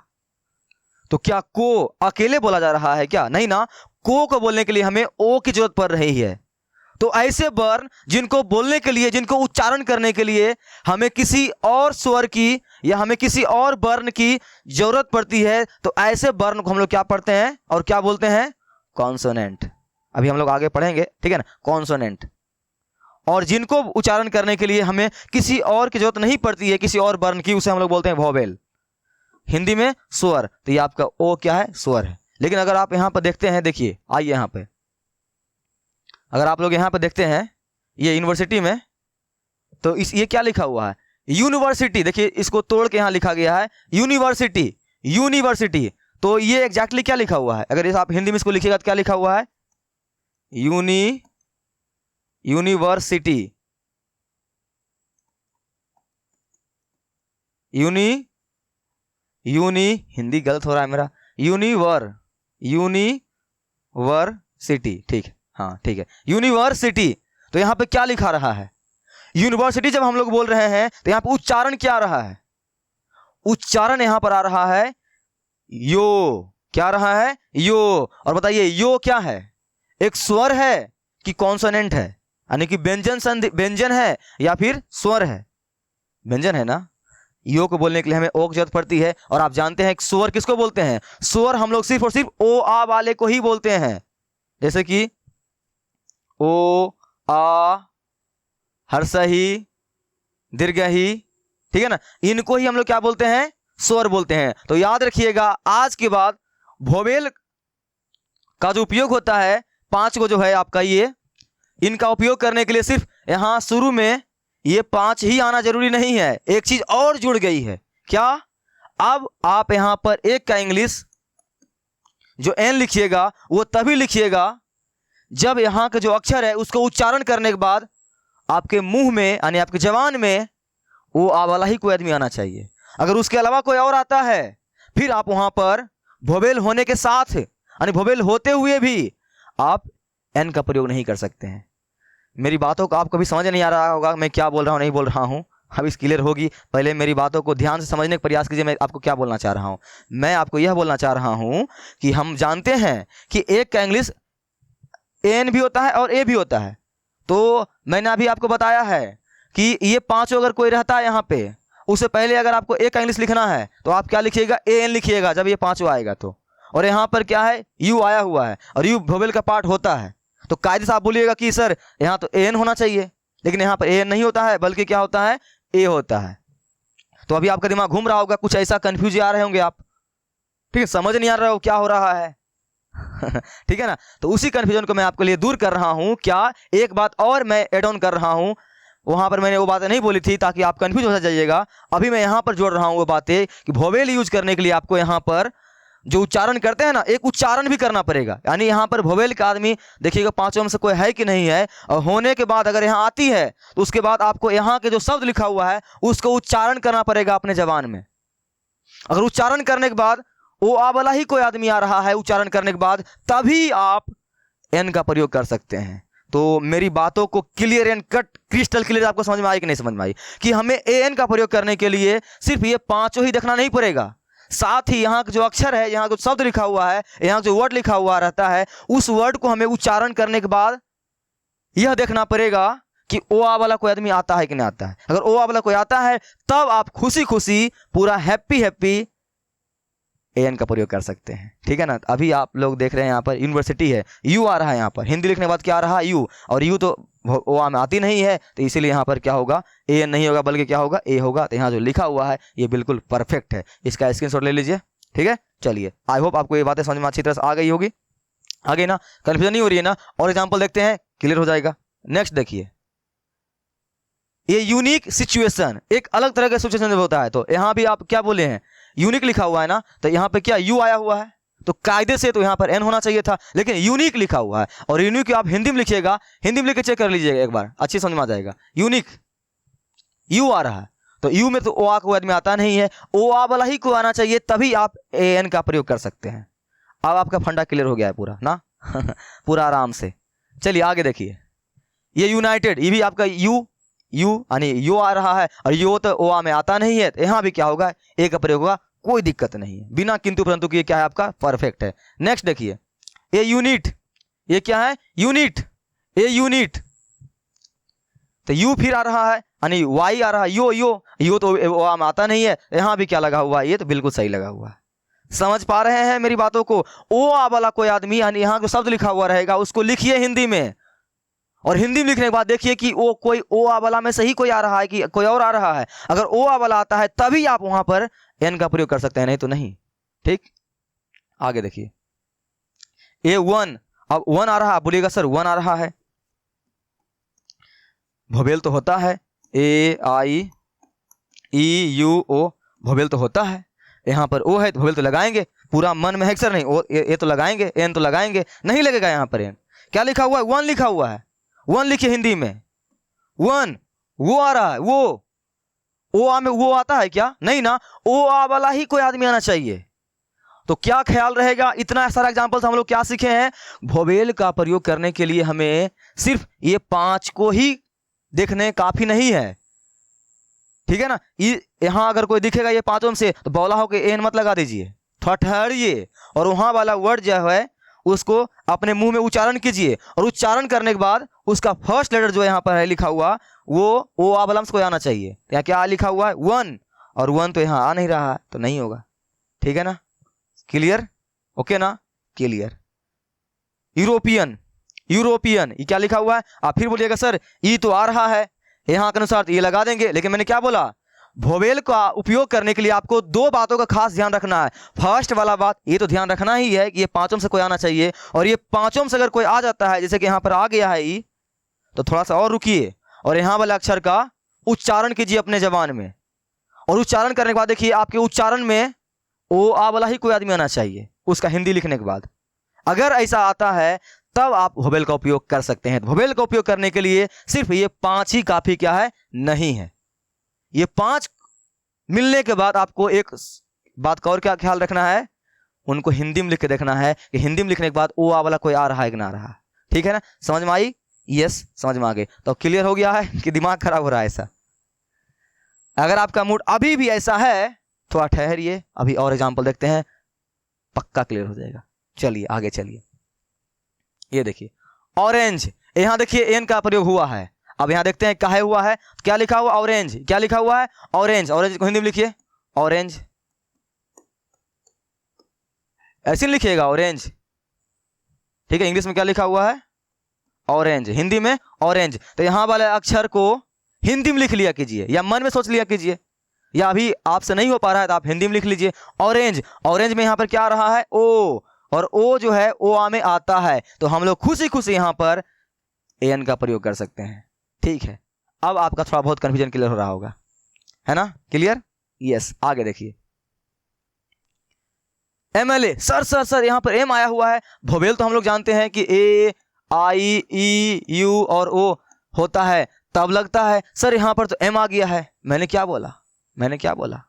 तो क्या को अकेले बोला जा रहा है क्या? नहीं ना। को बोलने के लिए हमें ओ की जरूरत पड़ रही है। तो ऐसे वर्ण जिनको बोलने के लिए, जिनको उच्चारण करने के लिए हमें किसी और स्वर की या हमें किसी और वर्ण की जरूरत पड़ती है, तो ऐसे वर्ण को हम लोग क्या पढ़ते हैं और क्या बोलते हैं? कॉन्सोनेंट। अभी हम लोग आगे पढ़ेंगे, ठीक है ना, कॉन्सोनेंट। और जिनको उच्चारण करने के लिए हमें किसी और की जरूरत नहीं पड़ती है, किसी और वर्ण की, उसे हम लोग बोलते हैं वोवेल। हिंदी में स्वर। तो ये आपका ओ क्या है? स्वर है। लेकिन अगर आप यहां पर देखते हैं, देखिए, आइए यहां पे, अगर आप लोग यहां पर देखते हैं ये यूनिवर्सिटी में, तो ये क्या लिखा हुआ है? यूनिवर्सिटी। देखिए इसको तोड़ के यहां लिखा गया है यूनिवर्सिटी, यूनिवर्सिटी। तो ये एग्जैक्टली क्या लिखा हुआ है? अगर आप हिंदी में इसको लिखिएगा तो क्या लिखा हुआ है? यूनिवर्सिटी। हिंदी गलत हो रहा है मेरा। यूनिवर्सिटी, ठीक है, हाँ ठीक है, यूनिवर्सिटी। तो यहां पे क्या लिखा रहा है? यूनिवर्सिटी जब हम लोग बोल रहे हैं तो यहां पे उच्चारण क्या आ रहा है? उच्चारण यहां पर आ रहा है यो। क्या रहा है? यो। और बताइए यो क्या है? एक स्वर है कि कॉन्सोनेंट है? यानी कि व्यंजन है या फिर स्वर है? व्यंजन है ना। यो को बोलने के लिए हमें ओ की जरूरत पड़ती है। और आप जानते हैं स्वर किसको बोलते हैं? स्वर हम लोग सिर्फ और सिर्फ ओ आ वाले को ही बोलते हैं। जैसे कि ओ, आ, हर्षही, दीर्घही, ठीक है ना, इनको ही हम लोग क्या बोलते हैं? स्वर बोलते हैं। तो याद रखिएगा, आज के बाद वोवेल का जो उपयोग होता है, 5 को जो है आपका ये, इनका उपयोग करने के लिए सिर्फ यहां शुरू में ये 5 ही आना जरूरी नहीं है। एक चीज और जुड़ गई है। क्या? अब आप यहां पर एक का इंग्लिश जो एन लिखिएगा वो तभी लिखिएगा जब यहां का जो अक्षर है उसको उच्चारण करने के बाद आपके मुंह में यानी आपके जबान में वो आ वाला ही कोई आदमी आना चाहिए। अगर उसके अलावा कोई और आता है, फिर आप वहां पर वोवेल होने के साथ यानी वोवेल होते हुए भी आप एन का प्रयोग नहीं कर सकते हैं। मेरी बातों को आपको भी समझ नहीं आ रहा होगा मैं क्या बोल रहा हूँ नहीं बोल रहा हूँ, अब इस क्लियर होगी। पहले मेरी बातों को ध्यान से समझने का प्रयास कीजिए। मैं आपको क्या बोलना चाह रहा हूँ, मैं आपको यह बोलना चाह रहा हूँ कि हम जानते हैं कि एक का इंग्लिश एन भी होता है और ए भी होता है। तो मैंने अभी आपको बताया है कि ये पांचों अगर कोई रहता है यहाँ पे, उससे पहले अगर आपको ए का इंग्लिश लिखना है तो आप क्या लिखिएगा, ए एन लिखिएगा जब ये पांचों आएगा तो। और यहाँ पर क्या है, यू आया हुआ है और यू वोवेल का पार्ट होता है, तो कायदे से आप बोलिएगा कि सर यहाँ तो ए एन होना चाहिए, लेकिन यहाँ पर ए एन नहीं होता है बल्कि क्या होता है, ए होता है। तो अभी आपका दिमाग घूम रहा होगा, कुछ ऐसा कंफ्यूज आ रहे होंगे आप, ठीक है, समझ नहीं आ रहा हो क्या हो रहा है ठीक है ना। तो उसी कंफ्यूजन को मैं आपके लिए दूर कर रहा हूं। क्या एक बात और मैं एड ऑन कर रहा हूं, वहां पर मैंने वो बातें नहीं बोली थी ताकि आप कंफ्यूज हो जाइएगा। अभी मैं यहां पर जोड़ रहा हूं वो बातें कि वोवेल यूज करने के लिए आपको यहां पर जो उच्चारण करते हैं ना, एक उच्चारण भी करना पड़ेगा। यानी यहाँ पर वोवेल का आदमी देखिएगा पांचों में से कोई है कि नहीं है, और होने के बाद अगर यहाँ आती है तो उसके बाद आपको यहाँ के जो शब्द लिखा हुआ है उसको उच्चारण करना पड़ेगा अपने जबान में। अगर उच्चारण करने के बाद ओ आ वाला ही कोई आदमी आ रहा है उच्चारण करने के बाद, तभी आप एन का प्रयोग कर सकते हैं। तो मेरी बातों को clear and cut crystal clear आपको समझ में आई कि नहीं समझ में आई, कि हमें ए एन का प्रयोग करने के लिए सिर्फ ये पांचों ही देखना नहीं पड़ेगा, साथ ही यहाँ जो अक्षर है, यहाँ जो शब्द लिखा हुआ है, यहाँ जो वर्ड लिखा हुआ रहता है, उस वर्ड को हमें उच्चारण करने के बाद यह देखना पड़ेगा कि ओ आ वाला कोई आदमी आता है कि नहीं आता है। अगर ओ आ वाला कोई आता है तब आप खुशी खुशी पूरा हैप्पी हैप्पी ए एन का प्रयोग कर सकते हैं, ठीक है ना। अभी आप लोग देख रहे हैं यहाँ पर यूनिवर्सिटी है, यू आ रहा है यहाँ पर, हिंदी लिखने के बाद क्या आ रहा है, यू, और यू तो ओ आ में आती नहीं है, तो इसीलिए यहाँ पर क्या होगा, ए एन नहीं होगा बल्कि क्या होगा, ए होगा। तो यहाँ जो लिखा हुआ है ये बिल्कुल परफेक्ट है, इसका स्क्रीनशॉट ले लीजिए, ठीक है। चलिए, आई होप आपको ये बातें समझ में अच्छी तरह से आ गई होगी, आ गई ना, कन्फ्यूजन नहीं हो रही है ना। और एग्जाम्पल देखते हैं, क्लियर हो जाएगा। नेक्स्ट देखिए, ये यूनिक सिचुएशन, एक अलग तरह का सिचुएशन जब होता है तो यहाँ भी आप क्या बोले हैं, यूनिक लिखा हुआ है ना, तो यहाँ पे क्या यू आया हुआ है, तो कायदे से तो यहाँ पर एन होना चाहिए था, लेकिन यूनिक लिखा हुआ है। और यूनिक आप हिंदी में लिखिएगा, हिंदी में लिख के चेक कर लीजिएगा एक बार, अच्छी समझ में आ जाएगा। यूनिक यू आ रहा है, तो यू में तो ओ आ को आदमी आता नहीं है, ओ आ वाला ही को आना चाहिए, तभी आप ए एन का प्रयोग कर सकते हैं। अब आपका फंडा क्लियर हो गया है पूरा ना पूरा आराम से। चलिए आगे देखिए, ये यूनाइटेड, ये भी आपका यू यानी यू आ रहा है, और यू तो ओ आ में आता नहीं है, तो यहाँ भी क्या होगा, ए का प्रयोग होगा, कोई दिक्कत नहीं है, बिना किंतु परंतु की क्या है आपका परफेक्ट है। नेक्स्ट देखिए, ए यूनिट, ये क्या है, यूनिट, ए यूनिट, तो यू फिर आ रहा है, यानी वाई आ रहा है, यो तो ओ आ में आता नहीं है, यहाँ भी क्या लगा हुआ है, ये तो बिल्कुल सही लगा हुआ है। समझ पा रहे हैं मेरी बातों को। ओ आ वाला कोई आदमी, यानी यहाँ जो शब्द लिखा हुआ रहेगा उसको लिखिए हिंदी में, और हिंदी में लिखने के बाद देखिए कि वो कोई ओ आ वाला में से ही कोई आ रहा है कि कोई और आ रहा है। अगर ओ आ वाला आता है तभी आप वहां पर एन का प्रयोग कर सकते हैं, नहीं तो नहीं, ठीक। आगे देखिए, ए वन, अब वन आ रहा है, बोलिएगा सर वन आ रहा है, वोवेल तो होता है, ए आई ई यू ओ, वोवेल तो होता है, यहाँ पर ओ है तो वोवेल तो लगाएंगे, पूरा मन में है सर नहीं, ओ ए तो लगाएंगे, एन तो लगाएंगे, नहीं लगेगा यहाँ पर एन। क्या लिखा हुआ है, वन लिखा हुआ है, वन लिखिए हिंदी में, वन, वो आ रहा है, वो ओ आ में वो आता है क्या, नहीं ना, ओ आ वाला ही कोई आदमी आना चाहिए। तो क्या ख्याल रहेगा, इतना सारा एग्जांपल हम लोग क्या सीखे हैं, वोवेल का प्रयोग करने के लिए हमें सिर्फ ये पांच को ही देखने काफी नहीं है, ठीक है ना। यहां अगर कोई दिखेगा ये पांचों से तो बौला होकर एन मत लगा दीजिए, ठहरिए, और वहां वाला वर्ड जो है उसको अपने मुंह में उच्चारण कीजिए, और उच्चारण करने के बाद उसका फर्स्ट लेटर जो यहाँ पर है लिखा हुआ वो ओ आ वाला को आना चाहिए। यहाँ क्या लिखा हुआ है, वन, और वन तो यहाँ आ नहीं रहा है तो नहीं होगा, ठीक है ना। क्लियर, ओके ना, क्लियर। यूरोपियन, यूरोपियन, ये क्या लिखा हुआ है, आप फिर बोलिएगा सर ई तो आ रहा है, यहाँ के अनुसार ये लगा देंगे, लेकिन मैंने क्या बोला, वोवेल का उपयोग करने के लिए आपको दो बातों का खास ध्यान रखना है। फर्स्ट वाला बात ये तो ध्यान रखना ही है कि ये पांचों से कोई आना चाहिए, और ये पांचों से अगर कोई आ जाता है, जैसे कि यहाँ पर आ गया है ई, तो थोड़ा सा और रुकिए और यहाँ वाले अक्षर का उच्चारण कीजिए अपने जबान में, और उच्चारण करने के बाद देखिए आपके उच्चारण में ओ आ वाला ही कोई आदमी आना चाहिए उसका हिंदी लिखने के बाद। अगर ऐसा आता है तब आप वोवेल का उपयोग कर सकते हैं। वोवेल का उपयोग करने के लिए सिर्फ ये पांच ही काफी क्या है, नहीं है। ये पांच मिलने के बाद आपको एक बात का और क्या ख्याल रखना है, उनको हिंदी में लिख के देखना है कि हिंदी में लिखने के बाद ओ आ वाला कोई आ रहा है कि ना आ रहा है। ठीक है ना, समझ में आई? यस, समझ में आ गई। तो क्लियर हो गया है कि दिमाग खराब हो रहा है ऐसा? अगर आपका मूड अभी भी ऐसा है थोड़ा ठहरिए, अभी और एग्जाम्पल देखते हैं, पक्का क्लियर हो जाएगा। चलिए आगे चलिए। ये देखिए ऑरेंज, यहां देखिए एन का प्रयोग हुआ है। अब यहां देखते हैं काहे हुआ है, क्या लिखा हुआ? ऑरेंज। क्या लिखा हुआ है? ऑरेंज। ऑरेंज को हिंदी में लिखिए ऑरेंज, ऐसे लिखिएगा ऑरेंज। ठीक है, इंग्लिश में क्या लिखा हुआ है? ऑरेंज, हिंदी में ऑरेंज। तो यहां वाले अक्षर को हिंदी में लिख लिया कीजिए, या मन में सोच लिया कीजिए, या अभी आपसे नहीं हो पा रहा है तो आप हिंदी में लिख लीजिए ऑरेंज। ऑरेंज में यहां पर क्या आ रहा है? ओ, और ओ जो है ओ आ में आता है, तो हम लोग खुशी खुशी यहां पर एन का प्रयोग कर सकते हैं। ठीक है, अब आपका थोड़ा बहुत कंफ्यूजन क्लियर हो रहा होगा, है ना? क्लियर? यस, आगे देखिए। MLA, सर सर सर यहां पर एम आया हुआ है। वोवेल तो हम लोग जानते हैं कि ए आई ई यू और ओ होता है, तब लगता है सर यहां पर तो एम आ गया है। मैंने क्या बोला? मैंने क्या बोला?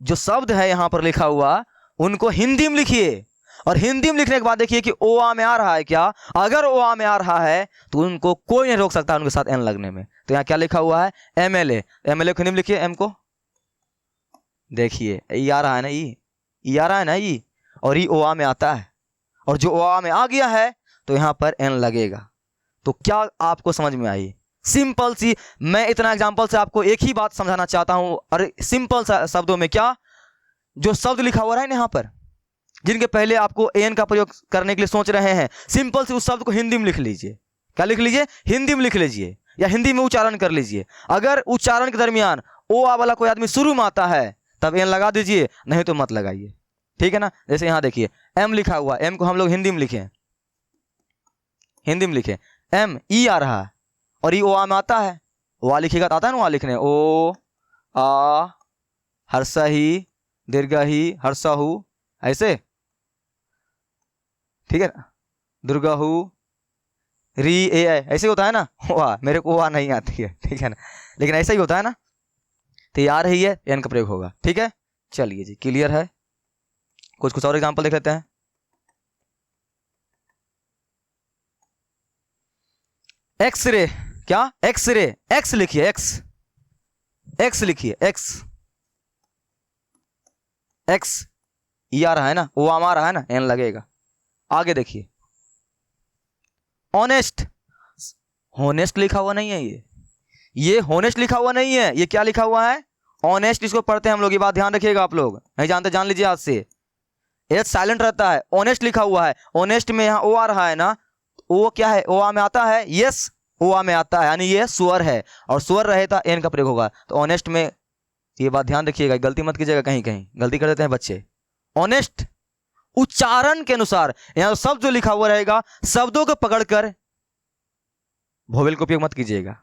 जो शब्द है यहां पर लिखा हुआ उनको हिंदी में लिखिए, और हिंदी में लिखने के बाद देखिए कि ओ आ में आ रहा है क्या। अगर ओ आ में आ रहा है तो उनको कोई नहीं रोक सकता उनके साथ एन लगने में। तो यहाँ क्या लिखा हुआ है? MLA। MLA को हिंदी में लिखिए एम को। देखिए ई आ रहा है ना, ई आ रहा है ना, ई, और ई ओ आ में आता है, और जो ओ आ में आ गया है तो यहाँ पर एन लगेगा। तो क्या आपको समझ में आई? सिंपल सी, मैं इतना एग्जांपल से आपको एक ही बात समझाना चाहता हूं, और सिंपल शब्दों में क्या, जो शब्द लिखा हुआ है ना यहाँ पर, जिनके पहले आपको एन का प्रयोग करने के लिए सोच रहे हैं, सिंपल से उस शब्द को हिंदी में लिख लीजिए। क्या लिख लीजिए? हिंदी में लिख लीजिए, या हिंदी में उच्चारण कर लीजिए। अगर उच्चारण के दरमियान ओ आ वाला कोई आदमी शुरू में आता है तब एन लगा दीजिए, नहीं तो मत लगाइए। ठीक है ना? जैसे यहाँ देखिए एम लिखा हुआ, एम को हम लोग हिंदी में लिखे, हिंदी में लिखे एम, ई आ रहा है और ई ओ आ में आता है। ओ आ लिखेगा तो आता है ना, ओ आ लिखने, ओ आ हर्षा ही दीर्घ ही हर्षहु, ऐसे। ठीक है ना? दुर्गाहु री ए, ऐसे होता है ना। वाह, मेरे को वाह नहीं आती है, ठीक है ना, लेकिन ऐसा ही होता है ना। तो ये आ रही है, एन का प्रयोग होगा। ठीक है, चलिए जी, क्लियर है? कुछ और एग्जांपल देख लेते हैं। एक्सरे, क्या? एक्सरे, एक्स लिखिए, एक्स, एक्स लिखिए, एक्स, एक्स, ई आ रहा है ना, ओ आ रहा है ना, एन लगेगा। आगे देखिए ऑनेस्ट, होनेस्ट लिखा हुआ नहीं है, ये होनेस्ट लिखा हुआ नहीं है, ये क्या लिखा हुआ है? ऑनेस्ट। इसको पढ़ते हैं हम लोग, ये बात ध्यान रखिएगा, आप लोग नहीं जानते जान लीजिए आज से। एच साइलेंट रहता है, ऑनेस्ट लिखा हुआ है। ऑनेस्ट में यहाँ ओ आ रहा है ना, ओ क्या है? ओ आ में आता है, यस, ओ आ में आता है, यानी ये स्वर है, और स्वर रहे तो एन का प्रयोग होगा। तो ऑनेस्ट में ये बात ध्यान रखिएगा, गलती मत कीजिएगा, कहीं कहीं गलती कर देते हैं बच्चे। ऑनेस्ट उच्चारण के अनुसार, यहां शब्द जो लिखा हुआ रहेगा, शब्दों को पकड़कर वोवेल का उपयोग मत कीजिएगा,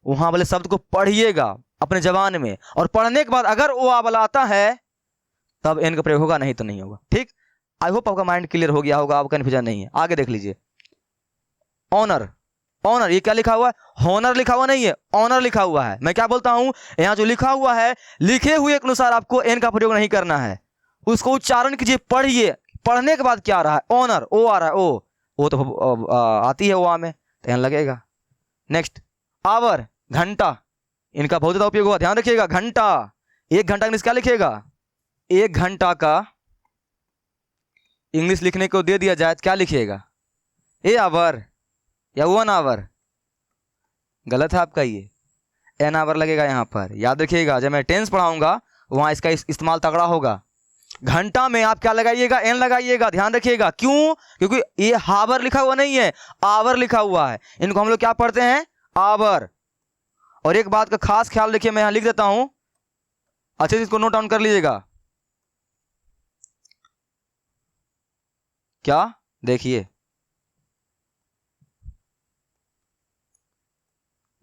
वहां वाले शब्द को पढ़िएगा अपने जबान में, और पढ़ने के बाद अगर ओ आ वाला आता है तब एन का प्रयोग होगा, नहीं तो नहीं होगा। ठीक, आई होप आपका माइंड क्लियर हो गया होगा, आपका कन्फ्यूजन नहीं है। आगे देख लीजिए ऑनर, ऑनर, ये क्या लिखा हुआ है? होनर लिखा हुआ नहीं है, ऑनर लिखा हुआ है। मैं क्या बोलता हूं, यहां जो लिखा हुआ है लिखे हुए के अनुसार आपको एन का प्रयोग नहीं करना है, उसको उच्चारण कीजिए, पढ़िए। पढ़ने के बाद क्या आ रहा है? ऑनर, ओ आ रहा है, ओ तो आती है ओ आ में, तो एन लगेगा। नेक्स्ट आवर, घंटा, इनका बहुत ज्यादा उपयोग हुआ, ध्यान रखिएगा। घंटा, एक घंटा इंग्लिश क्या लिखिएगा? एक घंटा का इंग्लिश लिखने को दे दिया जाए तो क्या लिखिएगा? ए आवर या 1 आवर? गलत है आपका, ये एन आवर लगेगा यहाँ पर। याद रखिएगा, जब मैं टेंस पढ़ाऊंगा वहां इसका इस्तेमाल तगड़ा होगा। घंटा में आप क्या लगाइएगा? एन लगाइएगा, ध्यान रखिएगा। क्यों? क्योंकि ये हावर लिखा हुआ नहीं है, आवर लिखा हुआ है। इनको हम लोग क्या पढ़ते हैं? आवर। और एक बात का खास ख्याल रखिए, मैं यहां लिख देता हूं, अच्छे से इसको नोट डाउन कर लीजिएगा। क्या? देखिए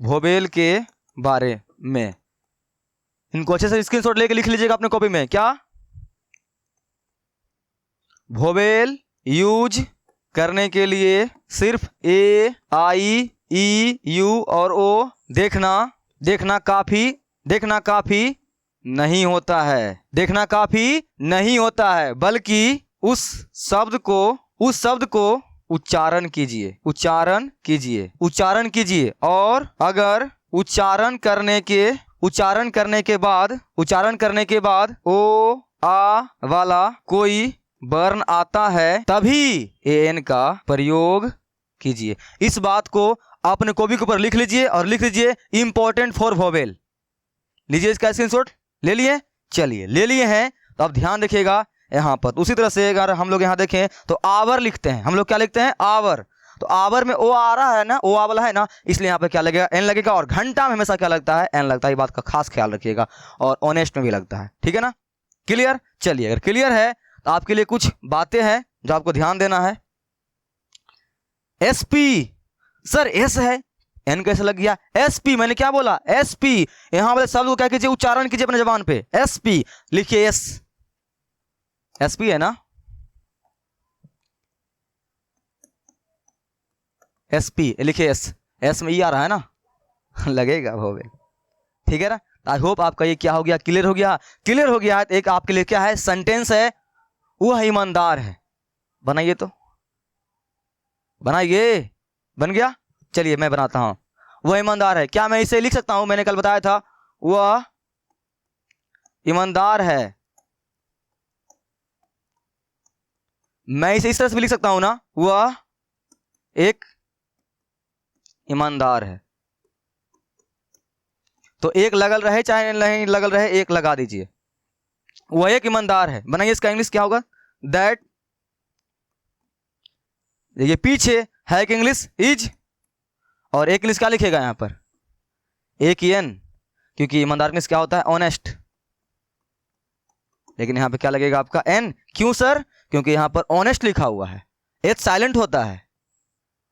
वोवेल के बारे में, इनको अच्छे से स्क्रीनशॉट लेके लिख लीजिएगा अपने कॉपी में। क्या? वोवेल यूज करने के लिए सिर्फ ए आई ई यू और ओ देखना काफी नहीं होता है, देखना काफी नहीं होता है, बल्कि उस शब्द को उच्चारण कीजिए, उच्चारण कीजिए, उच्चारण कीजिए। और अगर उच्चारण करने के बाद ओ आ वाला कोई वर्ण आता है तभी एन का प्रयोग कीजिए। इस बात को अपने कॉपी के ऊपर लिख लीजिए और लिख लीजिए इंपॉर्टेंट फॉर वोवेल। लीजिए इसका स्क्रीनशॉट ले लिए, चलिए ले लिए हैं। तो अब ध्यान रखिएगा यहाँ पर। उसी तरह से अगर हम लोग यहाँ देखें तो आवर लिखते हैं, हम लोग क्या लिखते हैं, आवर। तो आवर में ओ आ रहा है ना, ओ आ वाला है ना, इसलिए यहाँ पे क्या लगेगा, एन लगेगा। और घंटा में हमेशा क्या लगता है, एन लगता है। ये बात का खास ख्याल रखिएगा। और ऑनेस्ट में भी लगता है, ठीक है ना, क्लियर। चलिए अगर क्लियर है तो आपके लिए कुछ बातें हैं जो आपको ध्यान देना है। एसपी, सर एस है, एन कैसे लग गया, एसपी, मैंने क्या बोला, एसपी। यहां वाले शब्द को क्या कीजिए, उच्चारण कीजिए अपने जबान पे, एसपी लिखिए, एस, एसपी है ना, एसपी लिखिए, एस, एस में ई आ रहा है ना, लगेगा वो, ठीक है ना। आई होप आपका ये क्या हो गया, क्लियर हो गया। क्लियर हो गया। एक आपके लिए क्या है, सेंटेंस है, वह ईमानदार है। बनाइए तो, बनाइए, बन गया। चलिए मैं बनाता हूं, वह ईमानदार है। क्या मैं इसे लिख सकता हूं, मैंने कल बताया था, वह ईमानदार है। मैं इसे इस तरह से भी लिख सकता हूं ना, वह एक ईमानदार है। तो एक लगल रहे चाहे नहीं लगल रहे, एक लगा दीजिए, वह एक ईमानदार है। बनाइए इसका इंग्लिश क्या होगा, दैट, ये पीछे है कि इंग्लिश इज, और एक इंग्लिश क्या लिखेगा यहां पर, एक एन, क्योंकि ईमानदार इंग्लिश क्या होता है, ऑनेस्ट। लेकिन यहां पे क्या लगेगा आपका, एन। क्यों सर, क्योंकि यहां पर ऑनेस्ट लिखा हुआ है, एच साइलेंट होता है,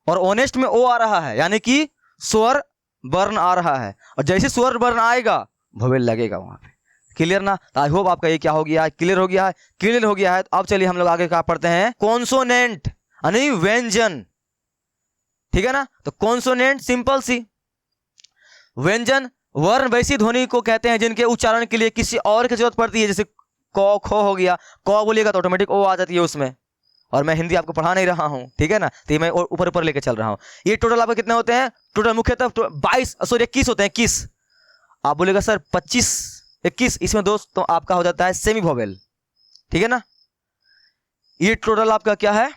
और ऑनेस्ट में ओ आ रहा है, यानी कि स्वर वर्ण आ रहा है। और जैसे स्वर वर्ण आएगा वोवेल लगेगा वहां पे। क्लियर ना। आई होप आपका ये क्या हो गया है, क्लियर हो गया है। क्लियर हो गया है तो अब चलिए हम लोग आगे क्या पढ़ते हैं, कॉन्सोनेंट यानी व्यंजन, ठीक है ना। तो कॉन्सोनेंट सिंपल सी, व्यंजन वर्ण वैसी ध्वनि को कहते हैं जिनके उच्चारण के लिए किसी और की जरूरत पड़ती है। जैसे क खो हो गया, क बोलिएगा तो ऑटोमेटिक ओ आ जाती है उसमें। और मैं हिंदी आपको पढ़ा नहीं रहा हूं, ठीक है ना, तो मैं ऊपर ऊपर लेके चल रहा हूं। ये टोटल आपके कितने होते हैं, टोटल मुख्यतः 21 होते हैं, 21। आप बोलेगा सर 25, 21, इसमें दोस्त तो आपका हो जाता है सेमी वोवेल, ठीक है ना। ये टोटल आपका क्या है,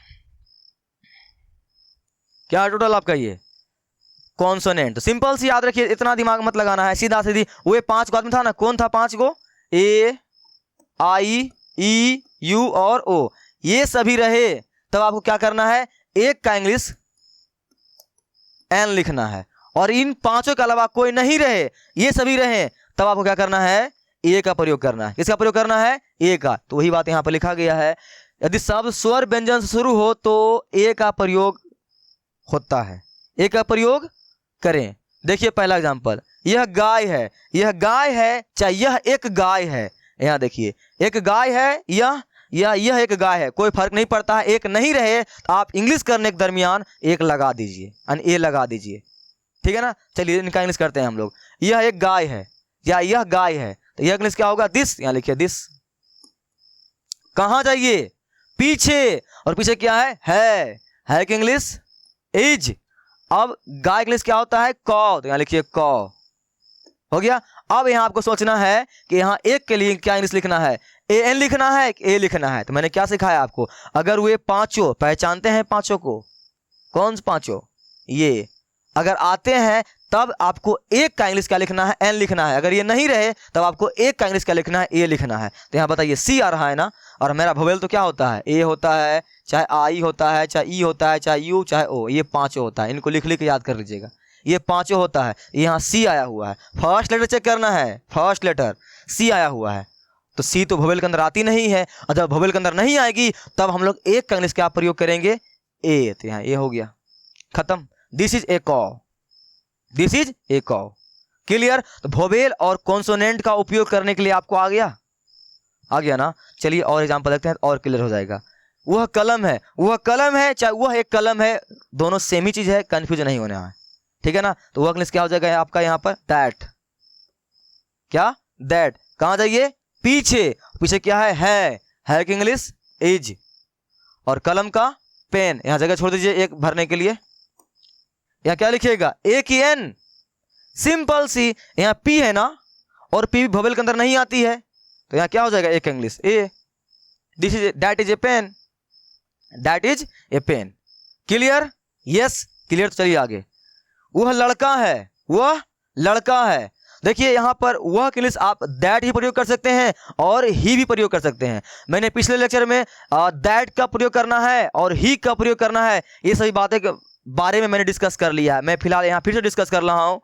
क्या है टोटल आपका, ये कॉन्सोनेंट। सिंपल सी याद रखिए, इतना दिमाग मत लगाना है, सीधा सीधी। वो 5 को आदमी था ना, कौन था 5 को, ए आई ई यू और ओ, ये सभी रहे तब आपको क्या करना है, एक का इंग्लिश एन लिखना है। और इन 5 के अलावा कोई नहीं रहे, ये सभी रहे, तब आपको क्या करना है, ए का प्रयोग करना है। किसका प्रयोग करना है, ए का। तो वही बात यहां पर लिखा गया है, यदि शब्द स्वर व्यंजन से शुरू हो तो ए का प्रयोग होता है, ए का प्रयोग करें। देखिए पहला एग्जांपल, यह गाय है, यह गाय है, चाहे यह एक गाय है। यहां देखिए, एक गाय है, यह एक गाय है, कोई फर्क नहीं पड़ता है। एक नहीं रहे तो आप इंग्लिश करने के दरमियान एक लगा दीजिए, ए लगा दीजिए, ठीक है ना। चलिए इनका इंग्लिश करते हैं हम लोग। यह एक गाय है या यह गाय है, तो यह इंग्लिश क्या होगा, दिस। यहां लिखिए दिस। कहां जाइए, पीछे। और पीछे क्या है कि इंग्लिश इज। अब गाय इंग्लिश क्या होता है, कॉ, तो यहां लिखिए कॉ, हो गया। अब यहां आपको सोचना है कि यहां एक के लिए क्या इंग्लिश लिखना है, ए एन लिखना है, ए लिखना है। तो मैंने क्या सिखाया आपको, अगर वे 5 पहचानते हैं 5 को, कौन से 5, ये अगर आते हैं तब आपको एक का इंग्लिश क्या लिखना है, एन लिखना है। अगर ये नहीं रहे तब आपको एक का इंग्लिश क्या लिखना है, ए लिखना है। तो यहाँ बताइए सी आ रहा है ना, और मेरा वोवेल तो क्या होता है, ए होता है, चाहे आई होता है, चाहे ई होता है, चाहे यू, चाहे ओ, ये 5 होता है। इनको लिख लिख के याद कर लीजिएगा, ये 5 होता है। यहाँ सी आया हुआ है, फर्स्ट लेटर चेक करना है, फर्स्ट लेटर सी आया हुआ है, तो सी तो वोवेल के अंदर आती नहीं है। और जब वोवेल के अंदर नहीं आएगी तब हम लोग एक का इंग्लिश क्या प्रयोग करेंगे, ए। तो यहाँ ए हो गया, खत्म। दिस इज ए कॉ, दिस इज ए कॉ। क्लियर। तो वोवेल और कॉन्सोनेंट का उपयोग करने के लिए आपको आ गया ना। चलिए और एग्जांपल देखते हैं और क्लियर हो जाएगा। वह कलम है, वह कलम है, चाहे वह एक कलम है, दोनों सेम ही चीज है, कंफ्यूजन नहीं होना है, ठीक है ना। तो वह इंग्लिश क्या हो जाएगा आपका यहाँ पर, दैट। क्या, दैट। कहां जाइए, पीछे। पीछे क्या है कि इंग्लिश इज, और कलम का पेन। यहां जगह छोड़ दीजिए एक भरने के लिए। यहां क्या लिखिएगा, ए की एन, सिंपल सी। यहां पी है ना, और पी वोवेल के अंदर नहीं आती है, तो यहां क्या हो जाएगा, एक English a. This is that is a pen, that is a pen. Clear? Yes clear. तो चलिए आगे। वह लड़का है, वह लड़का है। देखिए यहां पर वह के इंग्लिश आप दैट ही प्रयोग कर सकते हैं और ही भी प्रयोग कर सकते हैं। मैंने पिछले लेक्चर में दैट का प्रयोग करना है और ही का प्रयोग करना है, ये सभी बातें के बारे में मैंने डिस्कस कर लिया है। मैं फिलहाल यहां फिर से डिस्कस कर रहा हूं।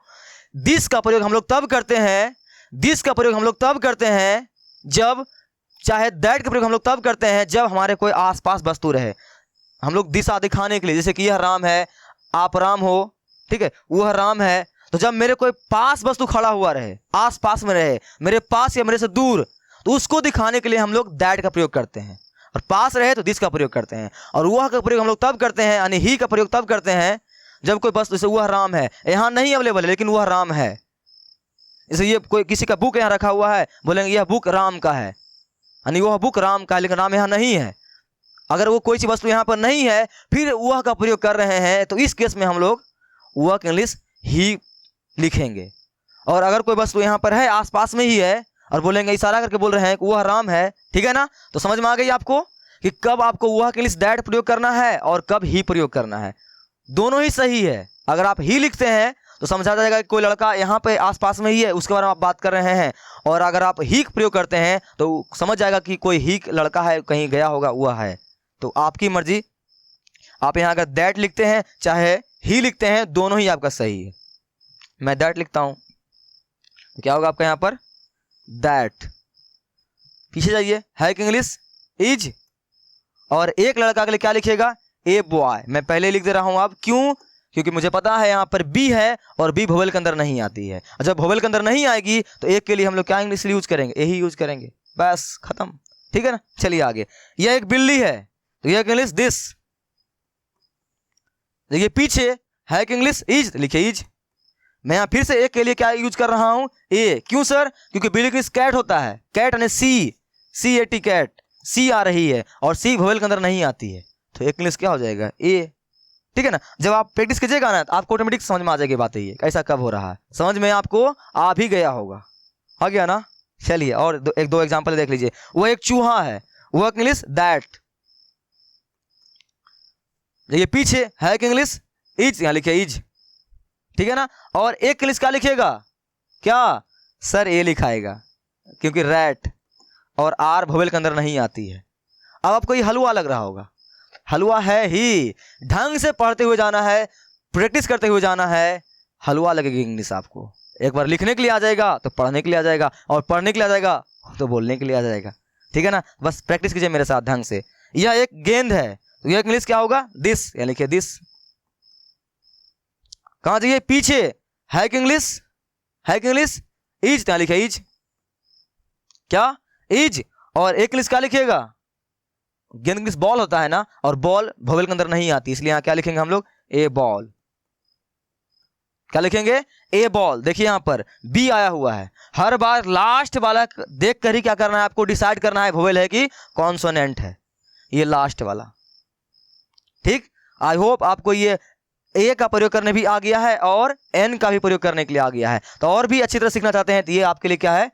दिस का प्रयोग हम लोग तब करते हैं, दिस का प्रयोग हम लोग तब करते हैं जब, चाहे दैट का प्रयोग हम लोग तब करते हैं जब हमारे कोई आसपास वस्तु रहे। हम लोग दिशा दिखाने के लिए, जैसे कि यह राम है, आप राम हो, ठीक है, वह राम है। तो जब मेरे कोई पास वस्तु खड़ा हुआ रहे, आस पास में रहे, मेरे पास या मेरे से दूर, तो उसको दिखाने के लिए हम लोग दैट का प्रयोग करते हैं। और पास रहे तो दिस का प्रयोग करते हैं। और वह का प्रयोग हम लोग तब करते हैं, यानी ही का प्रयोग तब करते हैं जब कोई वस्तु, जैसे वह राम है, यहाँ नहीं अवेलेबल है लेकिन वह राम है। जैसे ये कोई किसी का बुक यहाँ रखा हुआ है, बोलेंगे यह बुक राम का है, यानी वह बुक राम का है लेकिन राम यहाँ नहीं है। अगर वो कोई सी वस्तु यहाँ पर नहीं है फिर वह का प्रयोग कर रहे हैं, तो इस केस में हम लोग वह का इंग्लिश ही लिखेंगे। और अगर कोई वस्तु यहाँ पर है, आसपास में ही है, और बोलेंगे, इशारा करके बोल रहे हैं कि वह राम है, ठीक है ना, तो समझ में आ गई आपको कि कब आपको वह के इंग्लिश दैट प्रयोग करना है और कब ही प्रयोग करना है। दोनों ही सही है। अगर आप ही लिखते हैं तो समझा जाएगा कि कोई लड़का यहाँ पे आसपास में ही है, उसके बारे में आप बात कर रहे हैं। और अगर आप ही प्रयोग करते हैं तो समझ जाएगा कि कोई ही लड़का है, कहीं गया होगा, वह है। तो आपकी मर्जी, आप यहाँ अगर दैट लिखते हैं चाहे ही लिखते हैं, दोनों ही आपका सही है। मैं दैट लिखता हूं, तो क्या होगा आपका यहाँ पर, दैट। पीछे जाइए, है कि इंग्लिश इज। और एक लड़का के लिए क्या लिखिएगा, ए बॉय। मैं पहले लिख दे रहा हूं, आप क्यों, क्योंकि मुझे पता है यहाँ पर बी है और बी वोवेल के अंदर नहीं आती है। और जब वोवेल के अंदर नहीं आएगी तो एक के लिए हम लोग क्या इंग्लिश यूज करेंगे, यही यूज करेंगे, बस खत्म, ठीक है ना। चलिए आगे। यह एक बिल्ली है, तो यह इंग्लिश दिस। देखिए पीछे है कि इंग्लिश इज, लिखिए इज। मैं यहाँ फिर से एक के लिए क्या यूज कर रहा हूं, ए। क्यों सर, क्योंकि बिल्ली इंग्लिश कैट होता है, कैट यानी सी ए टी, कैट, सी आ रही है और सी वोवेल के अंदर नहीं आती है, तो एक इंग्लिश क्या हो जाएगा, ए, ठीक है ना। जब आप प्रैक्टिस कीजिएगा ना तो आपको ऑटोमेटिक समझ में आ जाएगी बात, ये ऐसा कब हो रहा है, समझ में आपको आ भी गया होगा, आ गया ना। चलिए और एक दो एग्जांपल देख लीजिए। वो एक चूहा है, वो इंग्लिश दैट। देखिए पीछे है कि इंग्लिश इज, यहाँ लिखिए इज, ठीक है ना। और एक इंग्लिश क्या लिखिएगा, क्या सर, ए लिखाएगा, क्योंकि रैट और आर वोवेल के अंदर नहीं आती है। अब आपको ये हलवा लग रहा होगा, हलवा है ही, ढंग से पढ़ते हुए जाना है, प्रैक्टिस करते हुए जाना है, हलवा लगेगी इंग्लिश आपको। एक बार लिखने के लिए आ जाएगा तो पढ़ने के लिए आ जाएगा, और पढ़ने के लिए आ जाएगा तो बोलने के लिए आ जाएगा, ठीक है ना। बस प्रैक्टिस कीजिए मेरे साथ ढंग से। यह एक गेंद है, तो यह इंग्लिश क्या होगा, दिस, या लिखिए दिस। कहां जाइए, पीछे है कि इंग्लिश, है कि इंग्लिश इज, क्या लिखिए इज, क्या इज। और एक इंग्लिश क्या लिखिएगा, गेंद इंग्लिश बॉल होता है ना, और बॉल वोवेल के अंदर नहीं आती, इसलिए यहां क्या लिखेंगे हम लोग, ए बॉल। क्या लिखेंगे, ए बॉल। देखिए यहां पर बी आया हुआ है, हर बार लास्ट वाला देख कर ही क्या करना है, आपको डिसाइड करना है वोवेल है कि कॉन्सोनेंट है, ये लास्ट वाला, ठीक। आई होप आपको ये ए का प्रयोग करने भी आ गया है और एन का भी प्रयोग करने के लिए आ गया है। तो और भी अच्छी तरह सीखना चाहते हैं तो ये आपके लिए क्या है,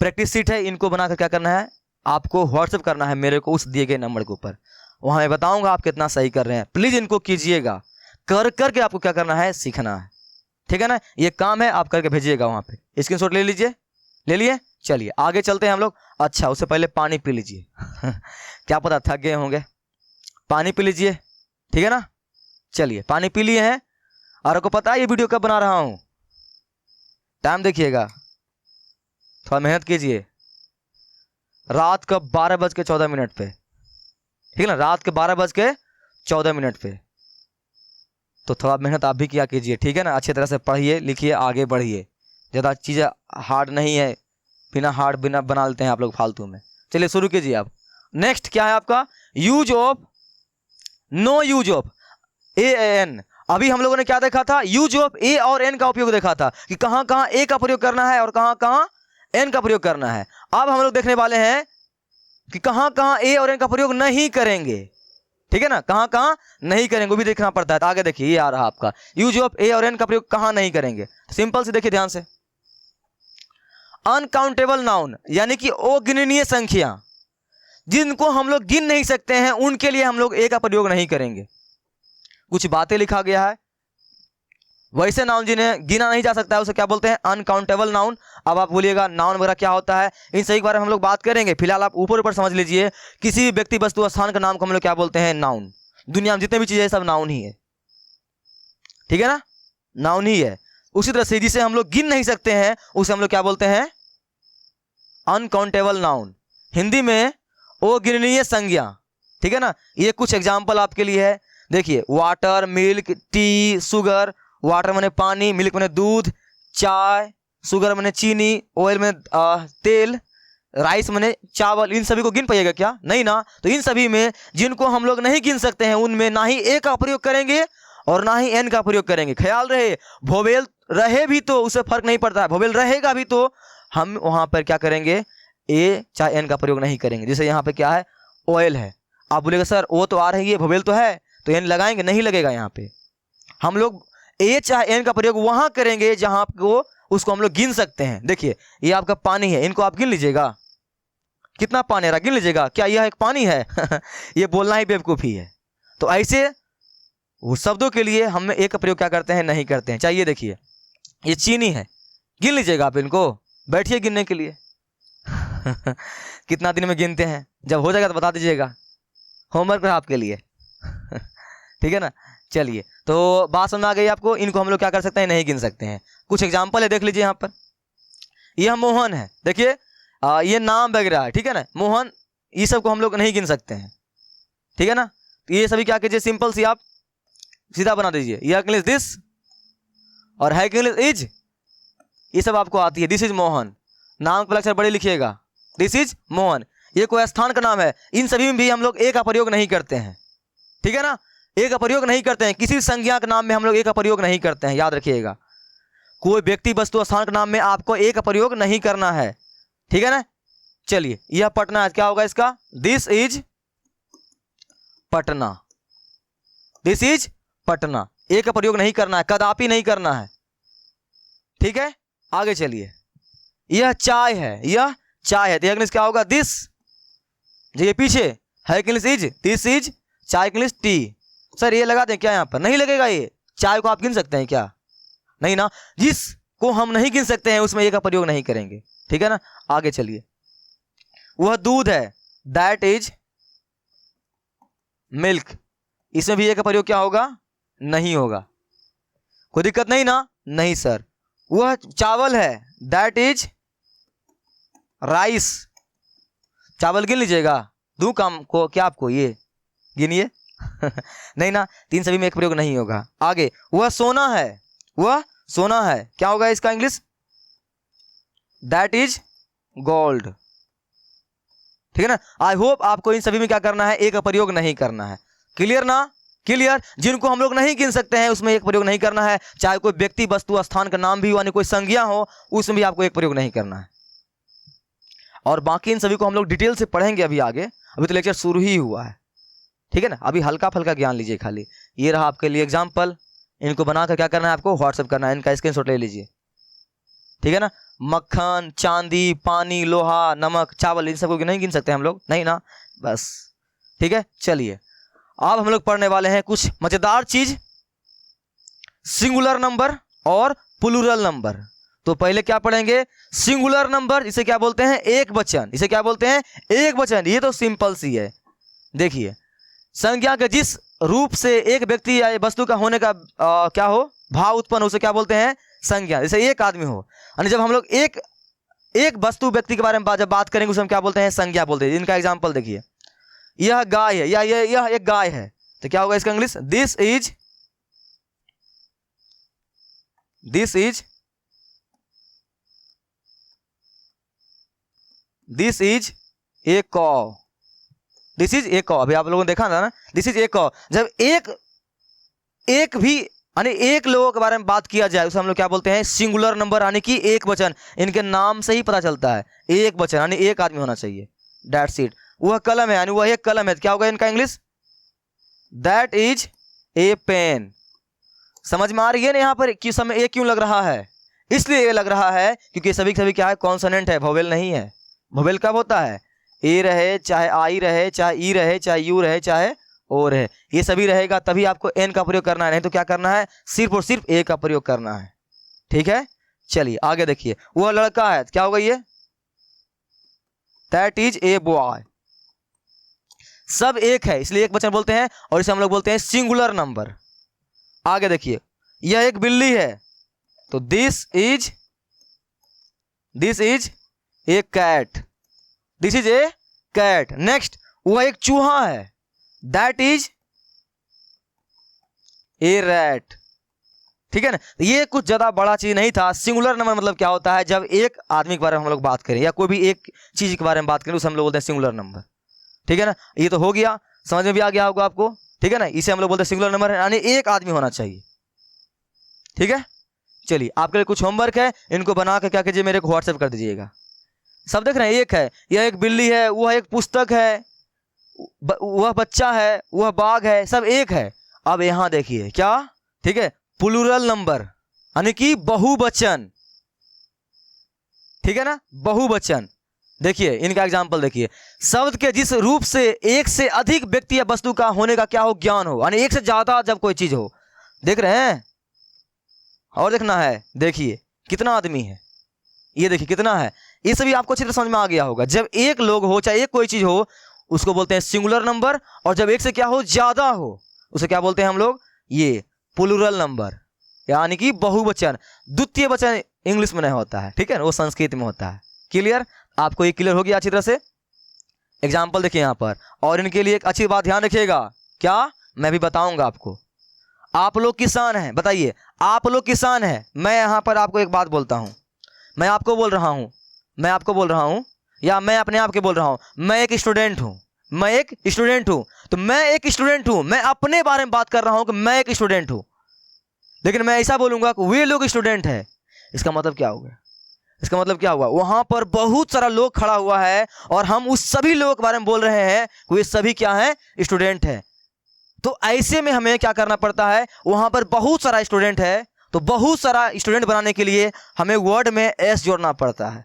प्रैक्टिस सीट है। इनको बनाकर क्या करना है, आपको व्हाट्सएप करना है मेरे को उस दिए गए नंबर के ऊपर, वहां मैं बताऊंगा आप कितना सही कर रहे हैं। प्लीज इनको कीजिएगा, कर करके आपको क्या करना है, सीखना है, ठीक है ना। ये काम है, आप करके भेजिएगा वहां पे। स्क्रीनशॉट ले लीजिए, ले लिए। चलिए आगे चलते हैं हम लोग। अच्छा उससे पहले पानी पी लीजिए क्या पता थक गए होंगे, पानी पी लीजिए, ठीक है ना। चलिए पानी पी लिए हैं। और आपको पता है ये वीडियो कब बना रहा हूं, टाइम देखिएगा, थोड़ा मेहनत कीजिए, रात का 12:14 पे, ठीक है ना, रात के 12:14 पे। तो थोड़ा मेहनत आप भी किया कीजिए, ठीक है ना। अच्छी तरह से पढ़िए लिखिए, आगे बढ़िए, ज़्यादा चीज़ें हार्ड नहीं है, बिना बना लेते हैं आप लोग फालतू में। चलिए शुरू कीजिए आप। नेक्स्ट क्या है आपका, use of, no use of a an. अभी हम लोगों ने क्या देखा था, यूज ऑफ ए और एन का उपयोग देखा था कि कहां कहां ए का प्रयोग करना है और कहां कहां एन का प्रयोग करना है। अब हम लोग देखने वाले हैं कि कहां कहां ए और एन का प्रयोग नहीं करेंगे। ठीक है ना, कहाँ कहाँ नहीं करेंगे वो भी देखना पड़ता है। तो आगे देखिए, ये आ रहा आपका यूज ऑफ ए और एन का प्रयोग कहाँ नहीं करेंगे। सिंपल से देखिए ध्यान से, अनकाउंटेबल नाउन यानी कि अगिननीय संख्या जिनको हम लोग गिन नहीं सकते हैं, उनके लिए हम लोग ए का प्रयोग नहीं करेंगे। कुछ बातें लिखा गया है, वैसे नाउन जिन्हें गिना नहीं जा सकता है उसे क्या बोलते हैं, अनकाउंटेबल नाउन। अब आप बोलिएगा नाउन वगैरह क्या होता है, इन सभी के बारे में हम लोग बात करेंगे। फिलहाल आप ऊपर ऊपर समझ लीजिए, किसी भी व्यक्ति वस्तु स्थान का नाम को हम लोग क्या बोलते हैं, नाउन। दुनिया में जितने भी चीजें सब नाउन ही है, ठीक है ना, नाउन ही है। उसी तरह से जिसे हम लोग गिन नहीं सकते हैं उसे हम लोग क्या बोलते हैं, अनकाउंटेबल नाउन। हिंदी में अगिननीय संज्ञा, ठीक है ना। ये कुछ एग्जाम्पल आपके लिए है, देखिए water, milk, T, sugar. Water माने पानी, मिल्क माने दूध, चाय, शुगर माने चीनी, ऑयल माने तेल, राइस माने चावल। इन सभी को गिन पाइएगा क्या, नहीं ना। तो इन सभी में जिनको हम लोग नहीं गिन सकते हैं उनमें ना ही ए का प्रयोग करेंगे और ना ही एन का प्रयोग करेंगे। ख्याल रहे, वोवेल रहे भी तो उससे फर्क नहीं पड़ता है, वोवेल रहेगा भी तो हम वहां पर क्या करेंगे, ए चाहे एन का प्रयोग नहीं करेंगे। जैसे यहाँ पे क्या है, ऑयल है, आप बोलेगा सर वो तो आ रही है, वोवेल तो है, तो एन लगाएंगे, नहीं लगेगा। यहाँ पे हम लोग ए चाहे एन का प्रयोग वहां करेंगे जहां आपको उसको हम लोग गिन सकते हैं। देखिए ये आपका पानी है, इनको आप गिन लीजिएगा, कितना पानी आ रहा गिन लीजिएगा, क्या यह एक पानी है ये बोलना ही बेवकूफ़ी है। तो ऐसे वो शब्दों के लिए हम ए का प्रयोग क्या करते हैं, नहीं करते हैं। चाहिए देखिए ये चीनी है, गिन लीजिएगा आप इनको, बैठिए गिनने के लिए कितना दिन में गिनते हैं, जब हो जाएगा तो बता दीजिएगा, होमवर्क है आपके लिए ठीक है ना। चलिए तो बात समझ आ गई आपको, इनको हम लोग क्या कर सकते हैं, नहीं गिन सकते हैं। कुछ एग्जाम्पल है, देख लीजिए यहाँ पर। यह मोहन है, देखिए ये नाम वगैरह है, ठीक है ना, मोहन, ये सब को हम लोग नहीं गिन सकते हैं, ठीक है ना। तो ये सभी क्या कीजिए, सिंपल सी आप सीधा बना दीजिए, यह इंग्लिश दिस और है इंग्लिश इज, ये सब आपको आती है। दिस इज मोहन, नाम के अक्षर बड़े लिखिएगा, दिस इज मोहन। ये कोई स्थान का नाम है, इन सभी में भी हम लोग ए का प्रयोग नहीं करते हैं, ठीक है ना, ए का प्रयोग नहीं करते हैं। किसी संज्ञा के नाम में हम लोग ए का प्रयोग नहीं करते हैं, याद रखिएगा। कोई व्यक्ति वस्तु स्थान के नाम में आपको ए का प्रयोग नहीं करना है, ठीक है ना। चलिए यह पटना है, क्या होगा इसका, this is Patna, this is Patna. A का प्रयोग नहीं करना है, कदापि नहीं करना है, ठीक है। आगे चलिए, यह चाय है, यह चाय है, तो इंग्लिश क्या होगा, दिस। ये पीछे है इंग्लिश इज, दिस इज चाय, इंग्लिश टी। सर ये लगा दें क्या, यहाँ पर नहीं लगेगा। ये चाय को आप गिन सकते हैं क्या, नहीं ना। जिसको हम नहीं गिन सकते हैं उसमें ए का प्रयोग नहीं करेंगे, ठीक है ना। आगे चलिए, वह दूध है, दैट इज मिल्क, इसमें भी ए का प्रयोग क्या होगा, नहीं होगा। कोई दिक्कत नहीं ना, नहीं सर। वह चावल है, दैट इज राइस, चावल गिन लीजिएगा, दूं काम को क्या आपको, ये गिनिए नहीं ना, तीन सभी में एक प्रयोग नहीं होगा। आगे, वह सोना है, वह सोना है, क्या होगा इसका इंग्लिश, दैट इज गोल्ड, ठीक है ना। आई होप आपको इन सभी में क्या करना है, एक का प्रयोग नहीं करना है। क्लियर ना, क्लियर। जिनको हम लोग नहीं गिन सकते हैं उसमें एक प्रयोग नहीं करना है, चाहे कोई व्यक्ति वस्तु स्थान का नाम भी यानी कोई संज्ञा हो, उसमें भी आपको एक प्रयोग नहीं करना है। और बाकी इन सभी को हम लोग डिटेल से पढ़ेंगे अभी आगे, अभी तो लेक्चर शुरू ही हुआ है, ठीक है ना। अभी हल्का फल्का ज्ञान लीजिए खाली। ये रहा आपके लिए एग्जाम्पल, इनको बनाकर क्या करना है आपको, व्हाट्सएप करना है, इनका स्क्रीनशॉट ले लीजिए, ठीक है ना। मक्खन, चांदी, पानी, लोहा, नमक, चावल, इन सबको नहीं गिन सकते हम लोग, नहीं ना, बस ठीक है। चलिए अब हम लोग पढ़ने वाले हैं कुछ मजेदार चीज, सिंगुलर नंबर और प्लूरल नंबर। तो पहले क्या पढ़ेंगे, सिंगुलर नंबर, इसे क्या बोलते हैं, एक वचन, इसे क्या बोलते हैं, एक वचन। ये तो सिंपल सी है, देखिए संज्ञा के जिस रूप से एक व्यक्ति या वस्तु का होने का क्या हो, भाव उत्पन्न, उसे क्या बोलते हैं, संज्ञा। जैसे एक आदमी हो, यानी जब हम लोग एक वस्तु व्यक्ति के बारे में जब बात करेंगे उसे हम क्या बोलते हैं, संज्ञा बोलते हैं। इनका एग्जाम्पल देखिए, यह गाय है, या यह एक गाय है, तो क्या होगा इसका इंग्लिश, दिस इज ए कॉ, दिस इज ए कॉ। अभी आप लोगों ने देखा था ना, दिस इज ए कॉ। जब एक भी यानी एक लोगों के बारे में बात किया जाए उसे हम लोग क्या बोलते हैं, सिंगुलर नंबर, यानी कि एक वचन। इनके नाम से ही पता चलता है, एक वचन यानी एक आदमी होना चाहिए, दैट्स इट। वह कलम है, यानी वह एक कलम है, क्या होगा इनका English, that is a pen. समझ में आ रही है ना यहाँ पर कि समय ए क्यों लग रहा है? इसलिए ये लग रहा है क्योंकि सभी सभी क्या है, कॉन्सोनेंट है, वोवेल नहीं है। वोवेल कब होता है? ए रहे, चाहे आई रहे, चाहे ई रहे, चाहे यू रहे, चाहे ओ रहे, ये सभी रहेगा तभी आपको एन का प्रयोग करना है, नहीं तो क्या करना है, सिर्फ और सिर्फ ए का प्रयोग करना है। ठीक है, चलिए आगे देखिए। वह लड़का है, क्या होगा ये? That is a boy. सब एक है इसलिए एक वचन बोलते हैं, और इसे हम लोग बोलते हैं सिंगुलर नंबर। आगे देखिए, यह एक बिल्ली है, तो this is a cat. This is a cat. Next, वह एक चूहा है, दैट इज ए रैट। ठीक है ना, ये कुछ ज्यादा बड़ा चीज नहीं था। सिंगुलर नंबर मतलब क्या होता है? जब एक आदमी के बारे में हम लोग बात करें या कोई भी एक चीज के बारे में बात करें उसे हम लोग बोलते हैं सिंगुलर नंबर। ठीक है ना, ये तो हो गया, समझ में भी आ गया होगा आपको। ठीक है ना, इसे हम लोग बोलते हैं सिंगुलर नंबर, यानी एक आदमी होना चाहिए। ठीक है, चलिए आपके लिए कुछ होमवर्क है, इनको बना के क्या कीजिए, मेरे को व्हाट्सएप कर दीजिएगा। सब देख रहे हैं, एक है, यह एक बिल्ली है, वह एक पुस्तक है, वह बच्चा है, वह बाघ है, सब एक है। अब यहां देखिए क्या, ठीक है, प्लूरल नंबर यानी कि बहुवचन। ठीक है ना, बहुवचन। देखिए इनका एग्जाम्पल देखिए, शब्द के जिस रूप से एक से अधिक व्यक्ति या वस्तु का होने का क्या हो, ज्ञान हो, यानी एक से ज्यादा जब कोई चीज हो। देख रहे हैं, और देखना है, देखिए कितना आदमी है, ये देखिए कितना है, ये सभी आपको अच्छी तरह समझ में आ गया होगा। जब एक लोग हो, चाहे एक कोई चीज हो, उसको बोलते हैं सिंगुलर नंबर, और जब एक से क्या हो, ज्यादा हो, उसे क्या बोलते हैं हम लोग, ये प्लूरल नंबर, यानी कि बहुवचन। द्वितीय वचन इंग्लिश में नहीं होता है, ठीक है, वो संस्कृत में होता है। क्लियर? आपको ये क्लियर हो गया अच्छी तरह से? एग्जाम्पल देखिए यहाँ पर, और इनके लिए एक अच्छी बात ध्यान रखिएगा, क्या मैं भी बताऊंगा आपको। आप लोग किसान हैं, बताइए, आप लोग किसान हैं। मैं यहाँ पर आपको एक बात बोलता हूँ, मैं आपको बोल रहा हूँ, या मैं अपने आप के बोल रहा हूँ, मैं एक स्टूडेंट हूँ, तो मैं एक स्टूडेंट हूँ, मैं अपने बारे में बात कर रहा हूँ कि मैं एक स्टूडेंट हूँ। लेकिन मैं ऐसा बोलूंगा कि वे लोग स्टूडेंट है, इसका मतलब क्या होगा? इसका मतलब क्या हुआ? वहां पर बहुत सारा लोग खड़ा हुआ है और हम उस सभी लोगों के बारे में बोल रहे हैं कि वे सभी क्या हैं? स्टूडेंट है। तो ऐसे में हमें क्या करना पड़ता है? वहां पर बहुत सारा स्टूडेंट है, तो बहुत सारा स्टूडेंट बनाने के लिए हमें वर्ड में एस जोड़ना पड़ता है।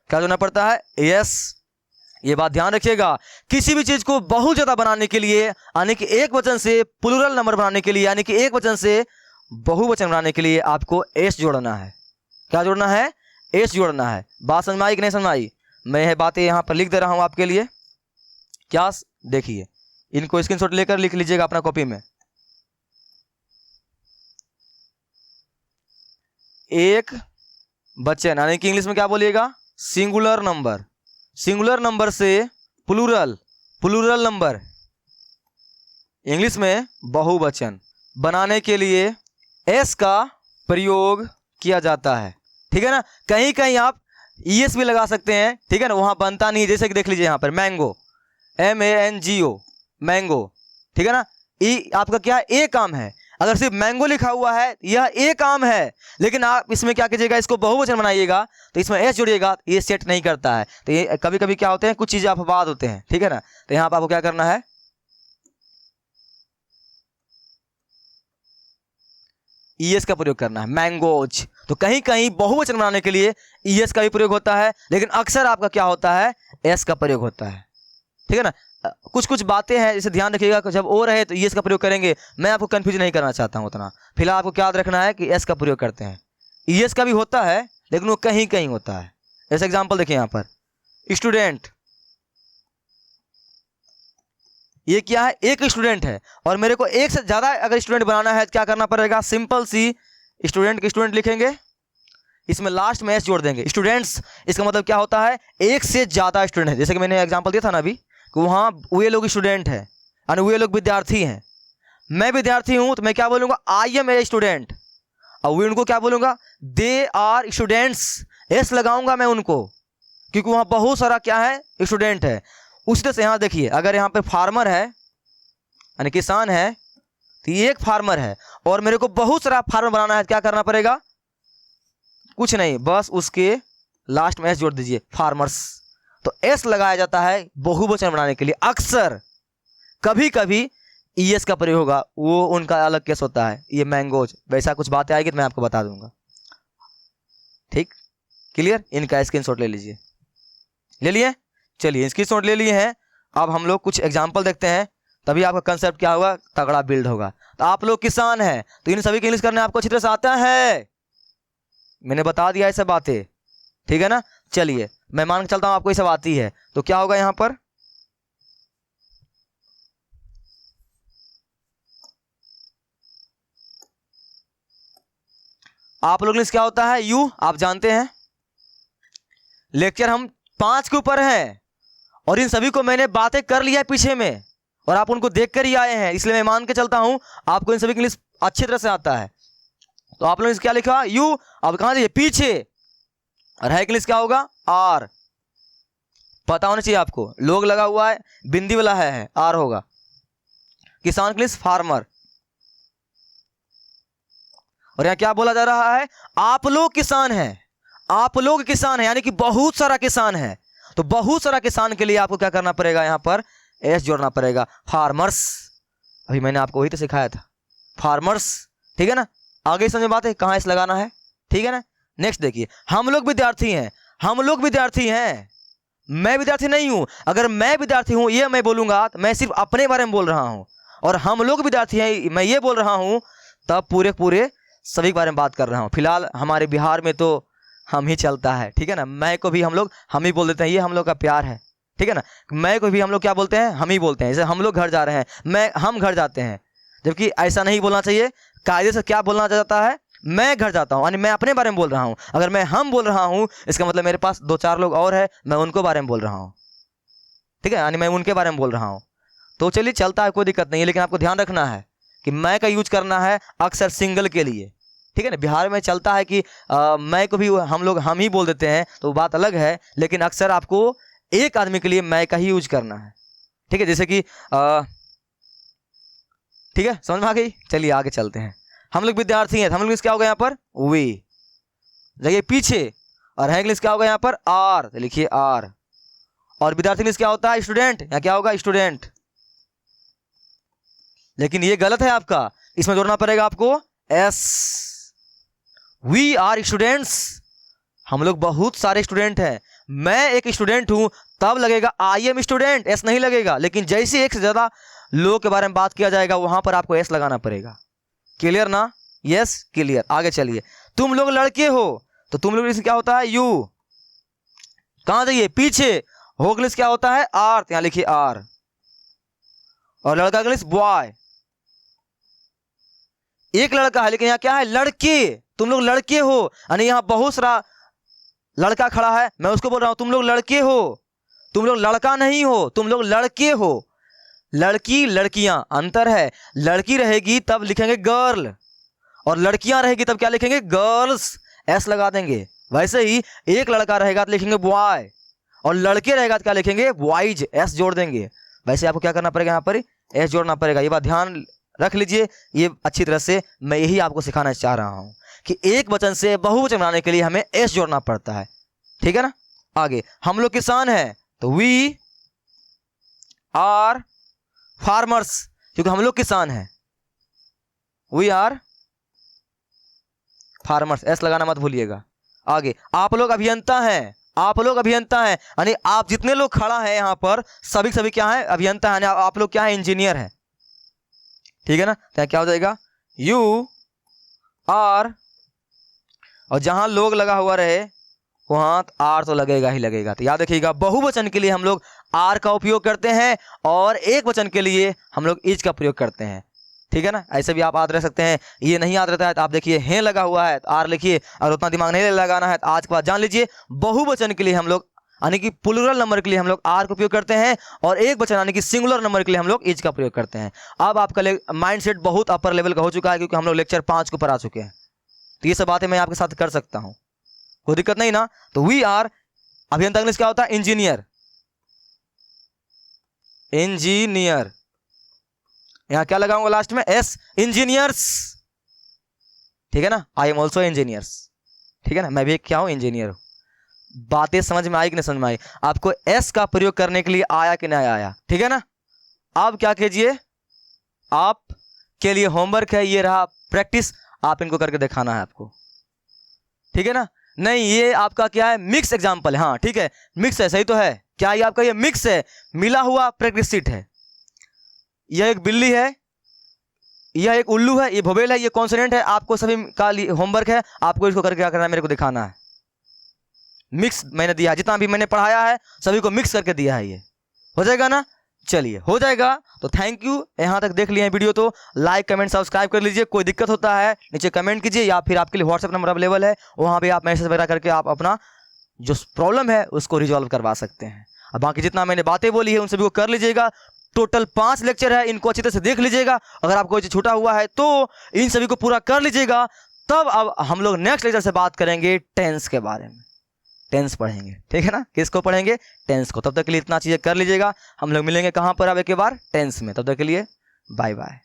क्या जोड़ना पड़ता है? एस। ये बात ध्यान रखिएगा, किसी भी चीज को बहुत ज्यादा बनाने के लिए, यानी कि एक वचन से प्लूरल नंबर बनाने के लिए, यानी कि एक वचन से बहुवचन बनाने के लिए आपको एस जोड़ना है। क्या जोड़ना है? एस जोड़ना है। बात समझ में आई कि नहीं समझ में आई? मैं यह बातें यहां पर लिख दे रहा हूं आपके लिए। क्या देखिए, इनको स्क्रीनशॉट लेकर लिख लीजिएगा अपना कॉपी में। एक वचन यानी कि इंग्लिश में क्या बोलिएगा? Singular number. सिंगुलर नंबर से प्लूरल नंबर, इंग्लिश में बहुवचन बनाने के लिए एस का प्रयोग किया जाता है। ठीक है ना, कहीं कहीं आप ईएस भी लगा सकते हैं, ठीक है ना, वहां बनता नहीं। जैसे कि देख लीजिए यहाँ पर मैंगो, MANGO, मैंगो। ठीक है ना, ई आपका क्या है? ए काम है। अगर सिर्फ मैंगो लिखा हुआ है, यह एक आम है, लेकिन आप इसमें क्या कीजिएगा, इसको बहुवचन बनाइएगा तो इसमें एस जोड़िएगा, ये सेट नहीं करता है। तो ये कभी कभी क्या होते हैं, कुछ चीजें अपवाद होते हैं। ठीक है ना, तो यहाँ पर आपको क्या करना है, ईएस का प्रयोग करना है, मैंगोज। तो कहीं कहीं बहुवचन बनाने के लिए ईएस का भी प्रयोग होता है, लेकिन अक्सर आपका क्या होता है? एस का प्रयोग होता है। ठीक है ना, कुछ कुछ बातें हैं इसे ध्यान रखिएगा, जब ओ रहे तो ईएस का प्रयोग करेंगे। मैं आपको कंफ्यूज नहीं करना चाहता हूं उतना, फिलहाल आपको क्या याद रखना है कि एस का प्रयोग करते हैं। ईएस का भी होता है लेकिन वो कहीं कहीं होता है। जैसे एग्जांपल देखिए यहाँ पर, स्टूडेंट, ये क्या है? एक स्टूडेंट है, और मेरे को एक से ज्यादा अगर स्टूडेंट बनाना है तो क्या करना पड़ेगा? सिंपल सी स्टूडेंट के स्टूडेंट लिखेंगे, इसमें लास्ट में एस जोड़ देंगे। स्टूडेंट्स, इसका मतलब क्या होता है? एक से ज्यादा स्टूडेंट है। जैसे कि मैंने एग्जांपल दिया था ना अभी, वहां वे लोग स्टूडेंट है और वे लोग विद्यार्थी हैं। मैं विद्यार्थी हूं तो मैं क्या बोलूंगा? I am a student. और वे उनको क्या बोलूंगा? They are students. एस लगाऊंगा मैं उनको, क्योंकि वहां बहुत सारा क्या है? स्टूडेंट है। उसी तरह से यहां देखिए, अगर यहाँ पे फार्मर है यानी किसान है, तो ये एक फार्मर है और मेरे को बहुत सारा फार्मर बनाना है, क्या करना पड़ेगा? कुछ नहीं, बस उसके लास्ट में एस जोड़ दीजिए, फार्मर्स। तो एस लगाया जाता है बहुवचन बनाने के लिए अक्सर, कभी कभी ईएस का प्रयोग होगा, वो उनका अलग केस होता है। ये मैंगोज वैसा कुछ बातें आएगी तो मैं आपको बता दूंगा। ठीक, क्लियर? इनका स्क्रीनशॉट ले लीजिए। ले लिए? चलिए स्क्रीनशॉट ले लिए हैं। अब हम लोग कुछ एग्जाम्पल देखते हैं, तभी आपका कंसेप्ट क्या होगा, तगड़ा बिल्ड होगा। तो आप लोग किसान हैं तो इन सभी की इंग्लिश करने आपको अच्छी तरह से आता है, मैंने बता दिया ये सब बातें, ठीक है ना। चलिए मैं मान के चलता हूं आपको ये सब आती है, तो क्या होगा यहां पर, आप लोग इंग्लिश क्या होता है, यू, आप जानते हैं। लेक्चर हम 5 के ऊपर हैं और इन सभी को मैंने बातें कर लिया है पीछे में, और आप उनको देख कर ही आए हैं, इसलिए मैं मान के चलता हूं आपको इन सभी की इंग्लिश अच्छी तरह से आता है। तो आप लोग क्या लिखा, यू, अब कहां जाइए, पीछे, और है इंग्लिश क्या होगा, आर। पता होना चाहिए आपको, लोग लगा हुआ है, बिंदी वाला है, आर होगा। किसान के लिए फार्मर, और यहां क्या बोला जा रहा है, आप लोग किसान हैं, आप लोग किसान हैं, यानी कि बहुत सारा किसान है। तो बहुत सारा किसान के लिए आपको क्या करना पड़ेगा, यहां पर एस जोड़ना पड़ेगा, फार्मर्स। अभी मैंने आपको वही तो सिखाया था, फार्मर्स, ठीक है ना। आगे समझ में बात है, कहां एस लगाना है, ठीक है ना। नेक्स्ट देखिए, हम लोग विद्यार्थी हैं, हम लोग विद्यार्थी हैं, मैं विद्यार्थी नहीं हूं। अगर मैं विद्यार्थी हूं ये मैं बोलूंगा तो मैं सिर्फ अपने बारे में बोल रहा हूं, और हम लोग विद्यार्थी हैं मैं ये बोल रहा हूं, तब पूरे पूरे सभी के बारे में बात कर रहा हूं। फिलहाल हमारे बिहार में तो हम ही चलता है, ठीक है ना। मैं को भी हम लोग हम ही बोल देते हैं, ये हम लोग का प्यार है, ठीक है ना। मैं को भी हम लोग क्या बोलते हैं, हम ही बोलते हैं। जैसे हम लोग घर जा रहे हैं, मैं, हम घर जाते हैं, जबकि ऐसा नहीं बोलना चाहिए। कायदे से क्या बोलना चाहता है, मैं घर जाता हूं, यानी मैं अपने बारे में बोल रहा हूं। अगर मैं हम बोल रहा हूं इसका मतलब मेरे पास 2-4 लोग और है, मैं उनको बारे में बोल रहा हूं, ठीक है, यानी मैं उनके बारे में बोल रहा हूं। तो चलिए चलता है, कोई दिक्कत नहीं है, लेकिन आपको ध्यान रखना है कि मैं का यूज करना है अक्सर सिंगल के लिए, ठीक है ना। बिहार में चलता है कि मैं को भी हम लोग हम ही बोल देते हैं, तो बात अलग है, लेकिन अक्सर आपको एक आदमी के लिए मैं का ही यूज करना है, ठीक है। जैसे कि ठीक है, समझ में आ गई। चलिए आगे चलते हैं। हम लोग विद्यार्थी हैं, हम लोग क्या होगा यहाँ पर, वी, देखिए पीछे, और है इंग्लिश क्या होगा यहाँ पर, आर, तो लिखिए आर। और विद्यार्थी इंग्लिश क्या होता है, स्टूडेंट, यहाँ क्या होगा, स्टूडेंट। लेकिन ये गलत है आपका, इसमें जोड़ना पड़ेगा आपको एस। वी आर स्टूडेंट्स, हम लोग बहुत सारे स्टूडेंट हैं, मैं एक स्टूडेंट हूं, तब लगेगा आई एम स्टूडेंट, एस नहीं लगेगा। लेकिन जैसे एक से ज्यादा लोगों के बारे में बात किया जाएगा वहां पर आपको एस लगाना पड़ेगा। क्लियर ना, यस क्लियर। आगे चलिए, तुम लोग लड़के हो, तो तुम लोग क्या होता है, यू, कहां जाइए, पीछे, हो इंग्लिश क्या होता है, आर, यहां लिखिए आर। और लड़का इंग्लिश बॉय, एक लड़का है, लेकिन यहां क्या है, लड़के, तुम लोग लड़के हो, यानी यहां बहुत सारा लड़का खड़ा है, मैं उसको बोल रहा हूं तुम लोग लड़के हो, तुम लोग लड़का नहीं हो, तुम लोग लड़के हो। लड़की लड़कियां अंतर है, लड़की रहेगी तब लिखेंगे गर्ल, और लड़कियां रहेगी तब क्या लिखेंगे, गर्ल्स, एस लगा देंगे। वैसे ही एक लड़का रहेगा तो लिखेंगे बॉय, और लड़के रहेगा तो क्या लिखेंगे, बॉयज, एस जोड़ देंगे। वैसे आपको क्या करना पड़ेगा, यहाँ पर एस जोड़ना पड़ेगा। ये बात ध्यान रख लीजिए, ये अच्छी तरह से मैं यही आपको सिखाना चाह रहा हूं कि एक वचन से बहुवचन बनाने के लिए हमें एस जोड़ना पड़ता है, ठीक है ना। आगे, हम लोग किसान हैं, तो वी आर फार्मर्स, क्योंकि हम लोग किसान हैं, वी आर फार्मर्स, एस लगाना मत भूलिएगा। आगे, आप लोग अभियंता हैं, आप लोग अभियंता हैं, यानी आप जितने लोग खड़ा हैं यहां पर सभी क्या है, अभियंता है, आप लोग क्या है, इंजीनियर है, ठीक है ना। तो क्या हो जाएगा, यू आर, और जहां लोग लगा हुआ रहे वहां आर तो लगेगा ही लगेगा। तो याद रखिएगा, बहुवचन के लिए हम लोग आर का उपयोग करते हैं, और एक वचन के लिए हम लोग इज का प्रयोग करते हैं, ठीक है ना। ऐसे भी आप याद रख सकते हैं। ये नहीं याद रहता है तो आप देखिए हैं लगा हुआ है तो आर लिखिए, और उतना दिमाग नहीं लगाना है तो आज के बाद जान लीजिए, बहुवचन के लिए हम लोग यानी कि प्लूरल नंबर के लिए हम लोग आर का उपयोग करते हैं, और एक वचन यानी कि सिंगुलर नंबर के लिए हम लोग इज का प्रयोग करते हैं। अब आपका माइंडसेट बहुत अपर लेवल का हो चुका है, क्योंकि हम लोग लेक्चर 5 के ऊपर आ चुके हैं, तो ये सब बातें मैं आपके साथ कर सकता हूं, कोई दिक्कत नहीं ना। तो वी आर, अभियंता इंग्लिश क्या होता है, इंजीनियर, इंजीनियर, यहां क्या लगाऊंगा लास्ट में, एस, इंजीनियर्स, ठीक है ना। आई एम ऑल्सो इंजीनियर्स, ठीक है ना, मैं भी क्या हूं, इंजीनियर हूं। बातें समझ में आई कि नहीं समझ में आई, आपको एस का प्रयोग करने के लिए आया कि नहीं आया, ठीक है ना। आप क्या कीजिए, आप के लिए होमवर्क है, ये रहा प्रैक्टिस, आप इनको करके दिखाना है आपको, ठीक है ना। नहीं ये आपका क्या है, मिक्स एग्जाम्पल है, हाँ ठीक है मिक्स है, सही तो है, क्या ये आपका ये मिक्स है, मिला हुआ प्रैक्टिस सीट है। यह एक बिल्ली है, यह एक उल्लू है, ये भोबेल है, ये कॉन्सोनेंट है, आपको सभी का होमवर्क है, आपको इसको करके क्या करना है, मेरे को दिखाना है। मिक्स मैंने दिया है, जितना भी मैंने पढ़ाया है सभी को मिक्स करके दिया है, ये हो जाएगा ना। चलिए हो जाएगा, तो थैंक यू, यहाँ तक देख लिया वीडियो तो लाइक कमेंट सब्सक्राइब कर लीजिए। कोई दिक्कत होता है नीचे कमेंट कीजिए, या फिर आपके लिए व्हाट्सएप नंबर अवेलेबल है, वहाँ पे आप मैसेज वगैरह करके आप अपना जो प्रॉब्लम है उसको रिजॉल्व करवा सकते हैं। अब बाकी जितना मैंने बातें बोली है उन सभी को कर लीजिएगा। टोटल 5 लेक्चर है, इनको अच्छी तरह से देख लीजिएगा। अगर आपको कोई छूटा हुआ है तो इन सभी को पूरा कर लीजिएगा। तब अब हम लोग नेक्स्ट लेक्चर से बात करेंगे टेंस के बारे में, टेंस पढ़ेंगे, ठीक है ना। किसको पढ़ेंगे, टेंस को। तब तक के लिए इतना चीज़ें कर लीजिएगा। हम लोग मिलेंगे कहाँ पर अब एक बार, टेंस में। तब तक के लिए बाय बाय।